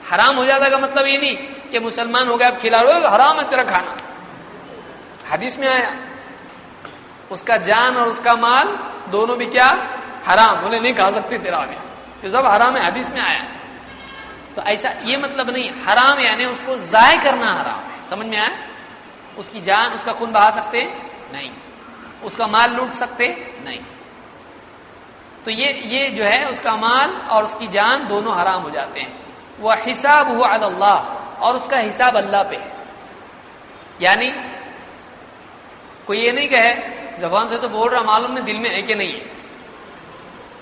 حرام ہو جاتا کا مطلب یہ نہیں کہ مسلمان ہو گیا اب کھلا رہو، حرام ہے تیرا کھانا. حدیث میں آیا اس کا جان اور اس کا مال دونوں بھی کیا؟ حرام. بولے نہیں کھا سکتے تیرا آگے، یہ سب حرام ہے، حدیث میں آیا. تو ایسا یہ مطلب نہیں، حرام یعنی اس کو ضائع کرنا حرام ہے. سمجھ میں آیا؟ اس کی جان، اس کا خون بہا سکتے نہیں، اس کا مال لوٹ سکتے نہیں. تو یہ جو ہے اس کا مال اور اس کی جان دونوں حرام ہو جاتے ہیں. وہ حساب ہوا علی اللہ، اور اس کا حساب اللہ پہ ہے. یعنی کوئی یہ نہیں کہے زبان سے تو بول رہا، معلوم نہیں دل میں ہے کہ نہیں ہے،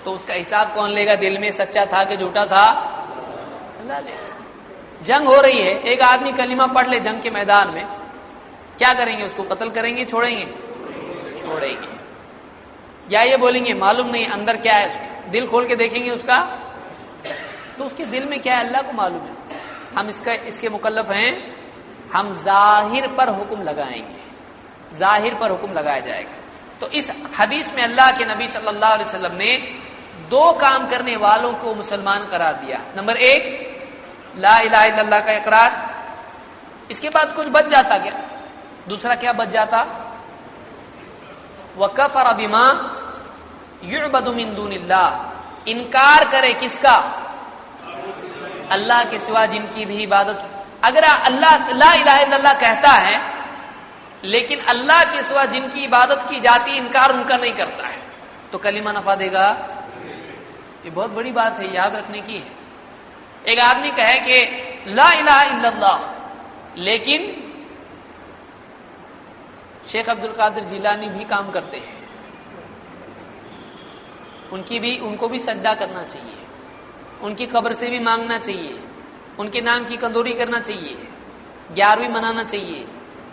تو اس کا حساب کون لے گا؟ دل میں سچا تھا کہ جھوٹا تھا؟ اللہ لے گا۔ جنگ ہو رہی ہے، ایک آدمی کلمہ پڑھ لے جنگ کے میدان میں، کیا کریں گے؟ اس کو قتل کریں گے؟ چھوڑیں گے؟ چھوڑیں گے۔ یا یہ بولیں گے معلوم نہیں اندر کیا ہے، اس کا دل کھول کے دیکھیں گے اس کا، تو اس کے دل میں کیا ہے اللہ کو معلوم ہے۔ ہم اس کے مکلف ہیں، ہم ظاہر پر حکم لگائیں گے، ظاہر پر حکم لگایا جائے گا۔ تو اس حدیث میں اللہ کے نبی صلی اللہ علیہ وسلم نے دو کام کرنے والوں کو مسلمان قرار دیا۔ نمبر ایک، لا الہ الا اللہ کا اقرار، اس کے بعد کچھ بچ جاتا کیا؟ دوسرا کیا بچ جاتا؟ وَكَفَرَ بِمَا يُعْبَدُ مِن دُونِ اللَّهِ، انکار کرے کس کا؟ اللہ کے سوا جن کی بھی عبادت۔ اگر اللہ لا الہ الا اللہ کہتا ہے لیکن اللہ کے سوا جن کی عبادت کی جاتی انکار ان کا نہیں کرتا ہے، تو کلمہ نفع دے گا؟ یہ بہت بڑی بات ہے، یاد رکھنے کی ہے۔ ایک آدمی کہے کہ لا الہ الا اللہ، لیکن شیخ عبد القادر جیلانی بھی کام کرتے ہیں، ان کو بھی سجدہ کرنا چاہیے، ان کی قبر سے بھی مانگنا چاہیے، ان کے نام کی کندوری کرنا چاہیے، 11ویں منانا چاہیے،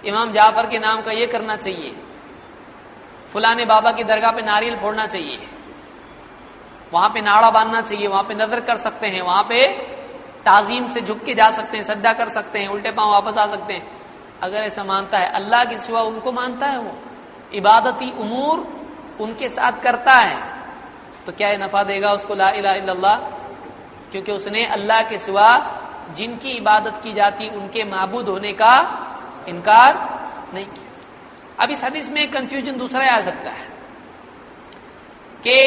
امام جعفر کے نام کا یہ کرنا چاہیے، فلانے بابا کی درگاہ پہ ناریل پھوڑنا چاہیے، وہاں پہ ناڑا باندھنا چاہیے، وہاں پہ نظر کر سکتے ہیں، وہاں پہ تعظیم سے جھک کے جا سکتے ہیں، سجدہ کر سکتے ہیں، الٹے پاؤں واپس آ سکتے ہیں۔ اگر ایسا مانتا ہے، اللہ کے سوا ان کو مانتا ہے، وہ عبادتی امور ان کے ساتھ کرتا ہے، تو کیا یہ نفع دے گا اس کو لا الہ الا اللہ؟ کیونکہ اس نے اللہ کے سوا جن کی عبادت کی جاتی ان کے معبود ہونے کا انکار نہیں کیا۔ اب اس حدیث میں کنفیوژن دوسرا آ سکتا ہے کہ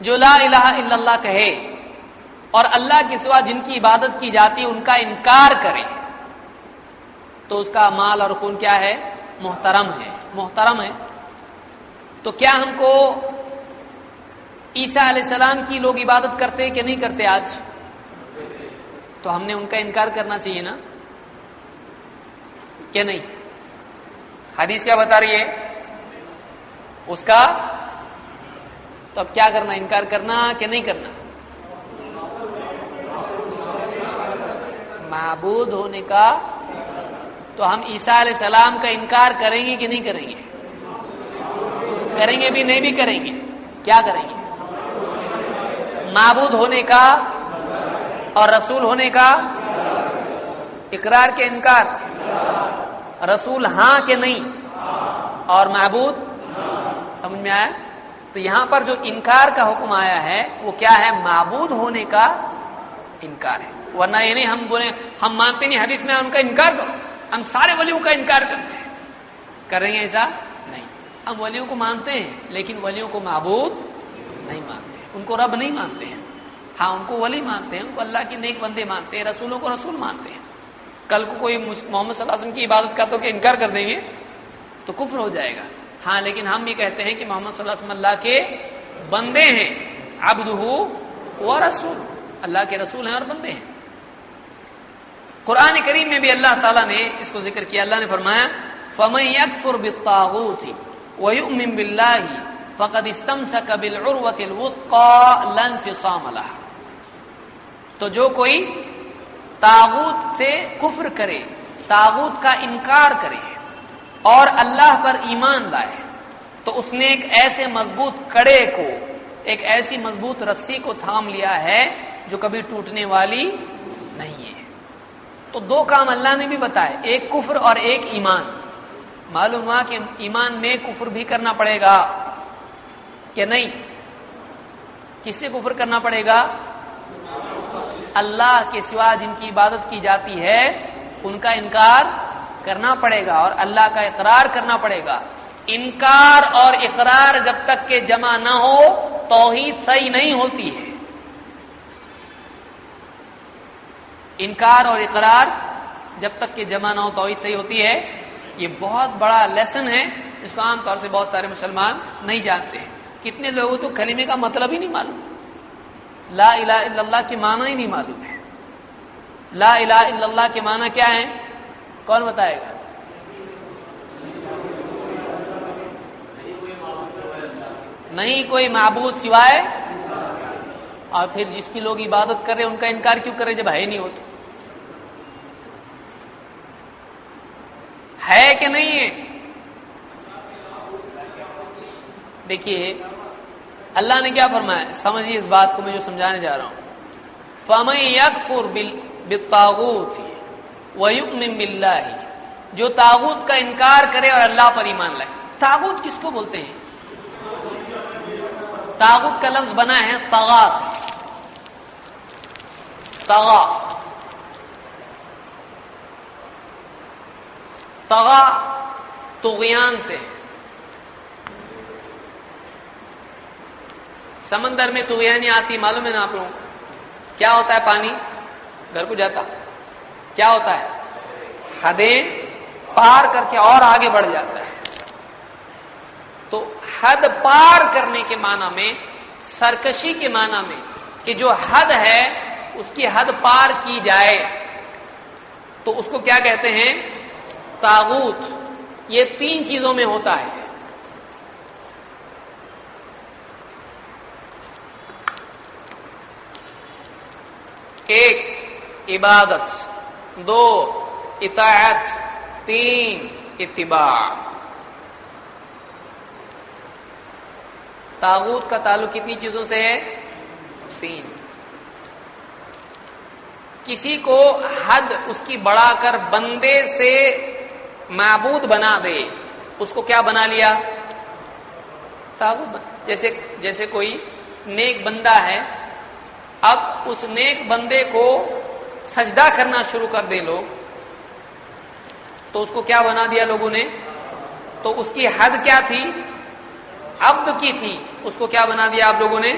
جو لا الہ الا اللہ کہے اور اللہ کے سوا جن کی عبادت کی جاتی ان کا انکار کرے تو اس کا مال اور خون کیا ہے؟ محترم ہے۔ تو کیا ہم کو عیسیٰ علیہ السلام کی لوگ عبادت کرتے کہ نہیں کرتے آج؟ تو ہم نے ان کا انکار کرنا چاہیے نا، کہ نہیں؟ حدیث کیا بتا رہی ہے اس کا؟ تو اب کیا کرنا، انکار کرنا کہ نہیں کرنا؟ معبود ہونے کا۔ تو ہم عیسیٰ علیہ السلام کا انکار کریں گے کہ نہیں کریں گے؟ کریں گے بھی نہیں بھی کریں گے؟ کیا کریں گے؟ معبود ہونے کا اور رسول ہونے کا اقرار کے انکار، رسول ہاں کہ نہیں، اور معبود سمجھ میں آیا؟ تو یہاں پر جو انکار کا حکم آیا ہے وہ کیا ہے؟ معبود ہونے کا انکار ہے، ورنہ یہ نہیں ہم بولے ہم مانتے نہیں حدیث میں ان کا انکار کرو، ہم سارے ولیوں کا انکار کرتے ہیں، کریں گے ایسا نہیں۔ ہم ولیوں کو مانتے ہیں لیکن ولیوں کو معبود نہیں مانتے، ان کو رب نہیں مانتے ہیں۔ ہاں ان کو ولی مانتے ہیں، ان کو اللہ کے نیک بندے مانتے ہیں، رسولوں کو رسول مانتے ہیں۔ کل کو کوئی محمد صلی اللہ علیہ وسلم کی عبادت کرتا تو کہ انکار کر دیں گے تو کفر ہو جائے گا۔ ہاں لیکن ہم بھی کہتے ہیں کہ محمد صلی اللہ علیہ وسلم اللہ کے بندے ہیں، عبدہ و رسول، اللہ کے رسول ہیں اور بندے ہیں۔ قرآن کریم میں بھی اللہ تعالیٰ نے اس کو ذکر کیا، اللہ نے فرمایا فَمَن يَكْفُرْ بِالطَّاغُوتِ وَيُؤْمِن بِاللَّهِ فَقَدِ اسْتَمْسَكَ بِالْعُرْوَةِ الْوُثْقَىٰ لَا انفِصَامَ لَهَا۔ تو جو کوئی طاغوت سے کفر کرے، طاغوت کا انکار کرے اور اللہ پر ایمان لائے تو اس نے ایک ایسے مضبوط کڑے کو، ایک ایسی مضبوط رسی کو تھام لیا ہے جو کبھی ٹوٹنے والی نہیں ہے۔ تو دو کام اللہ نے بھی بتائے، ایک کفر اور ایک ایمان۔ معلوم ہوا کہ ایمان میں کفر بھی کرنا پڑے گا کہ نہیں؟ کس سے کفر کرنا پڑے گا؟ اللہ کے سوا جن کی عبادت کی جاتی ہے ان کا انکار کرنا پڑے گا اور اللہ کا اقرار کرنا پڑے گا۔ انکار اور اقرار جب تک کہ جمع نہ ہو توحید صحیح نہیں ہوتی ہے۔ انکار اور اقرار جب تک کہ جمع نہ ہو توحید صحیح ہوتی ہے۔ یہ بہت بڑا لیسن ہے جس کو عام طور سے بہت سارے مسلمان نہیں جانتے ہیں۔ کتنے لوگوں تو کلمے کا مطلب ہی نہیں معلوم، لا الہ الا اللہ کے معنی ہی نہیں معلوم ہے۔ لا الہ الا اللہ کے معنی کیا ہے؟ کون بتائے گا؟ نہیں کوئی معبود سوائے، اور پھر جس کی لوگ عبادت کر رہے ان کا انکار کیوں کرے جب ہے نہیں ہو تو؟ ہے کہ نہیں ہے؟ دیکھیے اللہ نے کیا فرمایا، سمجھیے اس بات کو میں جو سمجھانے جا رہا ہوں. فَمَن يَكْفُرْ بِالطَّاغُوتِ وَيُؤْمِن بِاللَّهِ، جو طاغوت کا انکار کرے اور اللہ پر ایمان لائے. طاغوت کس کو بولتے ہیں؟ طاغوت کا لفظ بنا ہے طغا سے. طغا، طغا طغیان سے. سمندر میں طغیانی آتی معلوم ہے نا آپ لوگوں؟ کیا ہوتا ہے؟ پانی گھر کو جاتا، کیا ہوتا ہے؟ حدیں پار کر کے اور آگے بڑھ جاتا ہے. تو حد پار کرنے کے معنی میں، سرکشی کے معنی میں، کہ جو حد ہے اس کی حد پار کی جائے تو اس کو کیا کہتے ہیں؟ طاغوت. یہ تین چیزوں میں ہوتا ہے. ایک عبادت، دو اطاعت، تین اتباع. طاغوت کا تعلق کتنی چیزوں سے ہے؟ تین. کسی کو حد اس کی بڑھا کر بندے سے معبود بنا دے، اس کو کیا بنا لیا؟ طاغوت. جیسے کوئی نیک بندہ ہے، اب اس نیک بندے کو سجدہ کرنا شروع کر دے لوگ، تو اس کو کیا بنا دیا لوگوں نے؟ تو اس کی حد کیا تھی؟ عبد کی تھی، اس کو کیا بنا دیا آپ لوگوں نے؟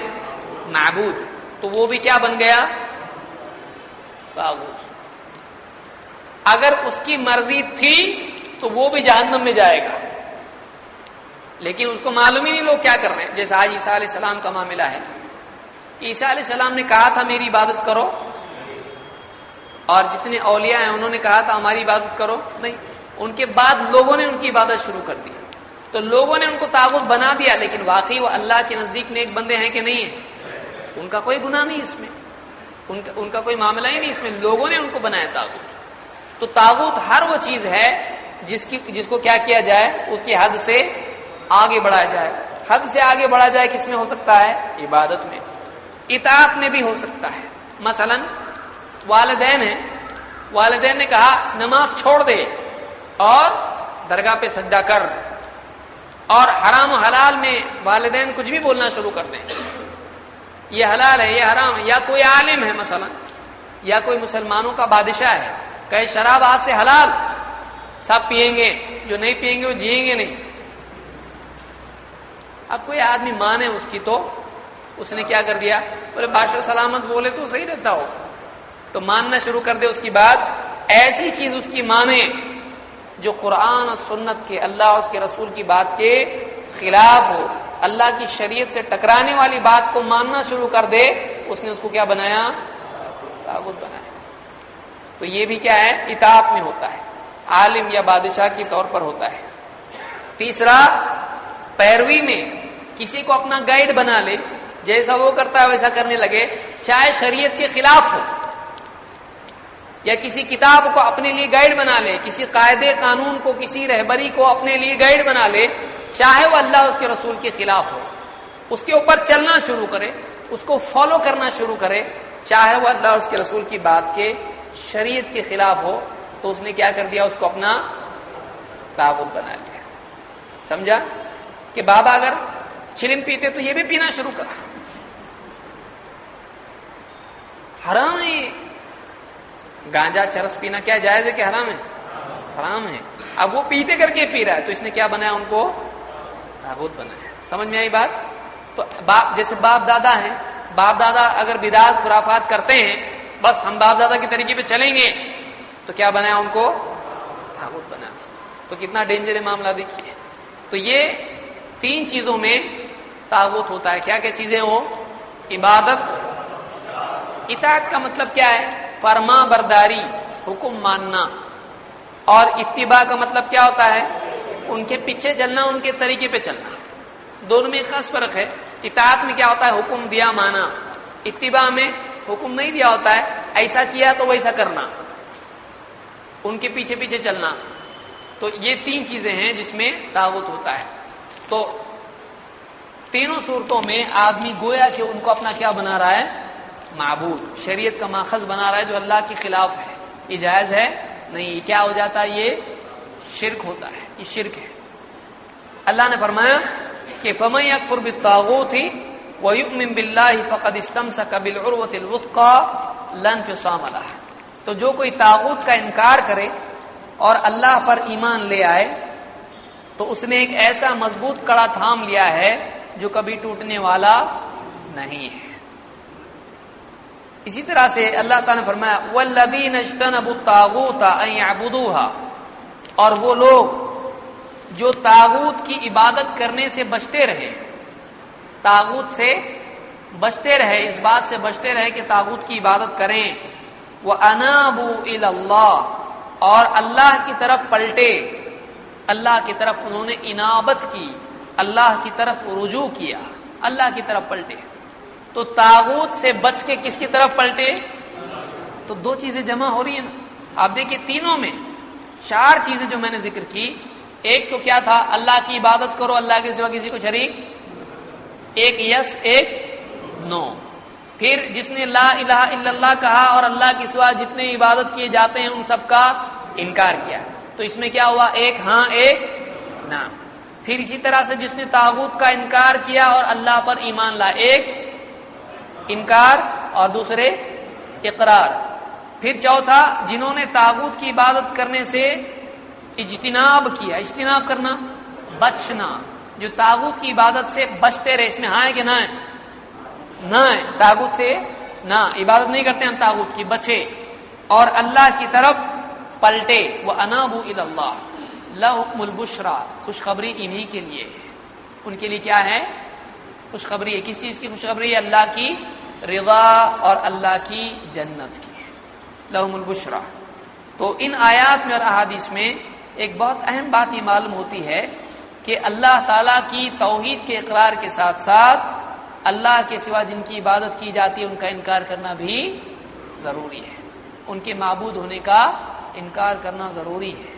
معبود. تو وہ بھی کیا بن گیا؟ طاغوت. اگر اس کی مرضی تھی تو وہ بھی جہنم میں جائے گا، لیکن اس کو معلوم ہی نہیں لوگ کیا کر رہے ہیں. جیسے آج عیسیٰ علیہ السلام کا معاملہ ہے کہ عیسیٰ علیہ السلام نے کہا تھا میری عبادت کرو، اور جتنے اولیاء ہیں انہوں نے کہا تھا ہماری عبادت کرو، نہیں. ان کے بعد لوگوں نے ان کی عبادت شروع کر دی، تو لوگوں نے ان کو طاغوت بنا دیا. لیکن واقعی وہ اللہ کے نزدیک نیک بندے ہیں کہ نہیں ہیں؟ ان کا کوئی گناہ نہیں اس میں، ان کا کوئی معاملہ ہی نہیں اس میں، لوگوں نے ان کو بنایا طاغوت. تو طاغوت ہر وہ چیز ہے جس کو کیا کیا جائے؟ اس کی حد سے آگے بڑھایا جائے. حد سے آگے بڑھا جائے کس میں ہو سکتا ہے؟ عبادت میں. اطاعت میں بھی ہو سکتا ہے. مثلا والدین ہیں، والدین نے کہا نماز چھوڑ دے اور درگاہ پہ سجدہ کر، اور حرام و حلال میں والدین کچھ بھی بولنا شروع کر دیں، یہ حلال ہے یہ حرام ہے. یا کوئی عالم ہے مثلا، یا کوئی مسلمانوں کا بادشاہ ہے، کہے شراب آج سے حلال، سب پیئیں گے، جو نہیں پیئیں گے وہ جئیں گے نہیں. اب کوئی آدمی مانے اس کی، تو اس نے کیا کر دیا؟ بولے بادشاہ سلامت بولے تو صحیح رہتا ہو، تو ماننا شروع کر دے. اس کی بات ایسی چیز اس کی مانے جو قرآن اور سنت کے، اللہ اور اس کے رسول کی بات کے خلاف ہو، اللہ کی شریعت سے ٹکرانے والی بات کو ماننا شروع کر دے، اس نے اس کو کیا بنایا؟ طاغوت بنایا. تو یہ بھی کیا ہے؟ اطاعت میں ہوتا ہے، عالم یا بادشاہ کے طور پر ہوتا ہے. تیسرا پیروی میں، کسی کو اپنا گائیڈ بنا لے، جیسا وہ کرتا ہے ویسا کرنے لگے، چاہے شریعت کے خلاف ہو، یا کسی کتاب کو اپنے لیے گائیڈ بنا لے، کسی قاعدے قانون کو، کسی رہبری کو اپنے لیے گائیڈ بنا لے، چاہے وہ اللہ اس کے رسول کے خلاف ہو، اس کے اوپر چلنا شروع کرے، اس کو فالو کرنا شروع کرے، چاہے وہ اللہ اس کے رسول کی بات کے، شریعت کے خلاف ہو، تو اس نے کیا کر دیا؟ اس کو اپنا طاغوت بنا لیا. سمجھا؟ کہ بابا اگر چلم پیتے تو یہ بھی پینا شروع کرا، حرام ہے. گانجا چرس پینا کیا جائز ہے کہ حرام ہے؟ حرام ہے. اب وہ پیتے کر کے پی رہا ہے، تو اس نے کیا بنایا؟ ان کو طاغوت بنایا. سمجھ میں آئی بات؟ تو جیسے باپ دادا ہیں، باپ دادا اگر بدعت خرافات کرتے ہیں، بس ہم باپ دادا کے طریقے پہ چلیں گے، تو کیا بنایا؟ ان کو طاغوت بنایا. تو کتنا ڈینجر ہے معاملہ دیکھیے. تو یہ تین چیزوں میں طاغوت ہوتا ہے. کیا کیا چیزیں ہو؟ عبادت. اطاعت کا مطلب کیا ہے؟ فرما برداری، حکم ماننا. اور اتباع کا مطلب کیا ہوتا ہے؟ ان کے پیچھے چلنا، ان کے طریقے پہ چلنا. دونوں میں خاص فرق ہے. اطاعت میں کیا ہوتا ہے؟ حکم دیا مانا. اتباع میں حکم نہیں دیا ہوتا ہے، ایسا کیا تو ویسا کرنا، ان کے پیچھے پیچھے چلنا. تو یہ تین چیزیں ہیں جس میں طاغوت ہوتا ہے. تو تینوں صورتوں میں آدمی گویا کہ ان کو اپنا کیا بنا رہا ہے؟ معبود، شریعت کا ماخذ بنا رہا ہے جو اللہ کے خلاف ہے. یہ جائز ہے نہیں. کیا ہو جاتا ہے؟ یہ شرک ہوتا ہے، یہ شرک ہے. اللہ نے فرمایا کہ فَمَن يَكْفُرْ بِالطَّاغُوتِ وَيُؤْمِن بِاللَّهِ فَقَدِ اسْتَمْسَكَ بِالْعُرْوَةِ الْوُثْقَىٰ لَا انفصام لَهَا. تو جو کوئی طاغوت کا انکار کرے اور اللہ پر ایمان لے آئے تو اس نے ایک ایسا مضبوط کڑا تھام لیا ہے جو کبھی ٹوٹنے والا نہیں ہے. اسی طرح سے اللہ تعالیٰ نے فرمایا وَالَّذِينَ اجْتَنَبُوا الطَّاغُوتَ أَن يَعْبُدُوهَا، اور وہ لوگ جو طاغوت کی عبادت کرنے سے بچتے رہے، طاغوت سے بچتے رہے، اس بات سے بچتے رہے کہ طاغوت کی عبادت کریں. وَأَنَابُوا إِلَى اللَّهِ، اور اللہ کی طرف پلٹے، اللہ کی طرف انہوں نے انابت کی، اللہ کی طرف رجوع کیا، اللہ کی طرف پلٹے. تو طاغوت سے بچ کے کس کی طرف پلٹے؟ تو دو چیزیں جمع ہو رہی ہیں نا. آپ دیکھیں تینوں میں چار چیزیں جو میں نے ذکر کی. ایک تو کیا تھا؟ اللہ کی عبادت کرو، اللہ کے سوا کسی کو شریک، ایک یس ایک نو. پھر جس نے لا الہ الا اللہ کہا اور اللہ کے سوا جتنے عبادت کیے جاتے ہیں ان سب کا انکار کیا، تو اس میں کیا ہوا؟ ایک ہاں ایک نہ. پھر اسی طرح سے جس نے طاغوت کا انکار کیا اور اللہ پر ایمان لا، ایک انکار اور دوسرے اقرار. پھر چوتھا جنہوں نے طاغوت کی عبادت کرنے سے اجتناب کیا. اجتناب کرنا بچنا، جو طاغوت کی عبادت سے بچتے رہے. اس میں ہاں ہے کہ نہ ہے؟ نہ ہے. طاغوت سے نہ، عبادت نہیں کرتے ہم طاغوت کی، بچے اور اللہ کی طرف پلٹے. وَأَنَابُوا إِلَى اللَّهِ لَهُمُ الْبُشْرَىٰ، خوشخبری انہی کے لیے. ان کے لیے کیا ہے؟ خوشخبری ہے. کس چیز کی خوشخبری ہے؟ اللہ کی رضا اور اللہ کی جنت کی. لَهُمُ الْبُشْرَىٰ. تو ان آیات میں اور احادیث میں ایک بہت اہم بات یہ معلوم ہوتی ہے کہ اللہ تعالیٰ کی توحید کے اقرار کے ساتھ ساتھ اللہ کے سوا جن کی عبادت کی جاتی ہے ان کا انکار کرنا بھی ضروری ہے. ان کے معبود ہونے کا انکار کرنا ضروری ہے.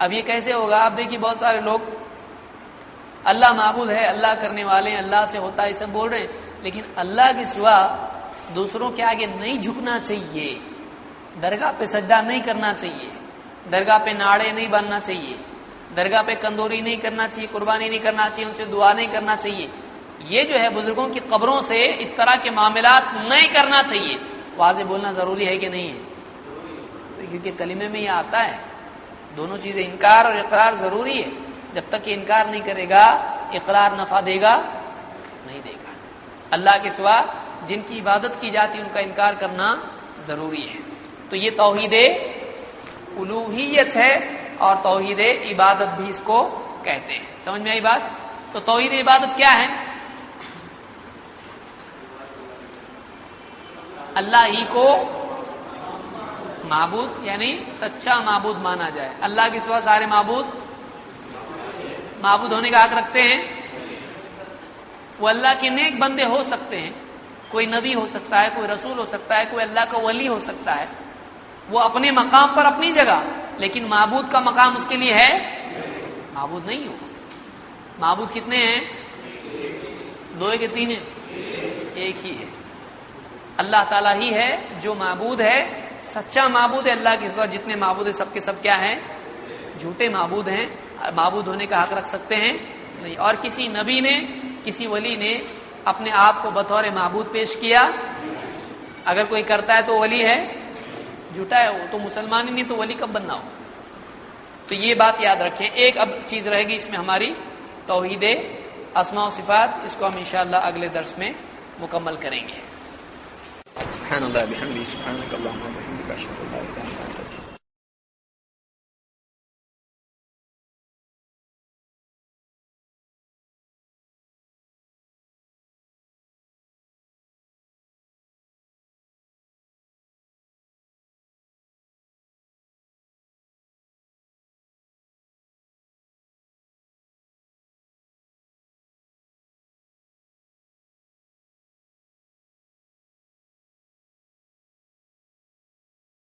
اب یہ کیسے ہوگا؟ آپ دیکھیے بہت سارے لوگ اللہ معبود ہے، اللہ کرنے والے ہیں، اللہ سے ہوتا ہے، یہ سب بول رہے ہیں، لیکن اللہ کے سوا دوسروں کے آگے نہیں جھکنا چاہیے، درگاہ پہ سجدہ نہیں کرنا چاہیے، درگاہ پہ ناڑے نہیں باندھنا چاہیے، درگاہ پہ کندوری نہیں کرنا چاہیے، قربانی نہیں کرنا چاہیے، ان سے دعا نہیں کرنا چاہیے. یہ جو ہے بزرگوں کی قبروں سے اس طرح کے معاملات نہیں کرنا چاہیے. واضح بولنا ضروری ہے کہ نہیں ہے؟ کیونکہ کلمے میں یہ آتا ہے دونوں چیزیں، انکار اور اقرار ضروری ہے. جب تک کہ انکار نہیں کرے گا اقرار نفع دے گا نہیں دے گا. اللہ کے سوا جن کی عبادت کی جاتی ان کا انکار کرنا ضروری ہے. تو یہ توحید الوہیت ہے اور توحید عبادت بھی اس کو کہتے ہیں. سمجھ میں آئی بات؟ تو توحید عبادت کیا ہے؟ اللہ ہی کو معبود یعنی سچا معبود مانا جائے. اللہ کے سوا سارے معبود ہونے کا حق رکھتے ہیں. وہ اللہ کے نیک بندے ہو سکتے ہیں، کوئی نبی ہو سکتا ہے، کوئی رسول ہو سکتا ہے، کوئی اللہ کا ولی ہو سکتا ہے، وہ اپنے مقام پر اپنی جگہ، لیکن معبود کا مقام اس کے لیے ہے معبود نہیں ہو. معبود کتنے ہیں؟ دو ہے کہ تین ہیں؟ ایک ہی ہے. اللہ تعالیٰ ہی ہے جو معبود ہے، سچا معبود ہے. اللہ کے سوا جتنے معبود ہیں سب کے سب کیا ہیں؟ جھوٹے معبود ہیں. معبود ہونے کا حق رکھ سکتے ہیں نہیں. اور کسی نبی نے، کسی ولی نے اپنے آپ کو بطور معبود پیش کیا؟ اگر کوئی کرتا ہے تو ولی ہے؟ جھوٹا ہے وہ تو مسلمان ہی نہیں، تو ولی کب بننا ہو؟ تو یہ بات یاد رکھیں. ایک اب چیز رہے گی اس میں ہماری توحید اسماء و صفات، اس کو ہم انشاءاللہ اگلے درس میں مکمل کریں گے. سبحان اللہ بحمدہ، سبحانک اللہم وبحمدک، اشہد ان لا الہ الا انت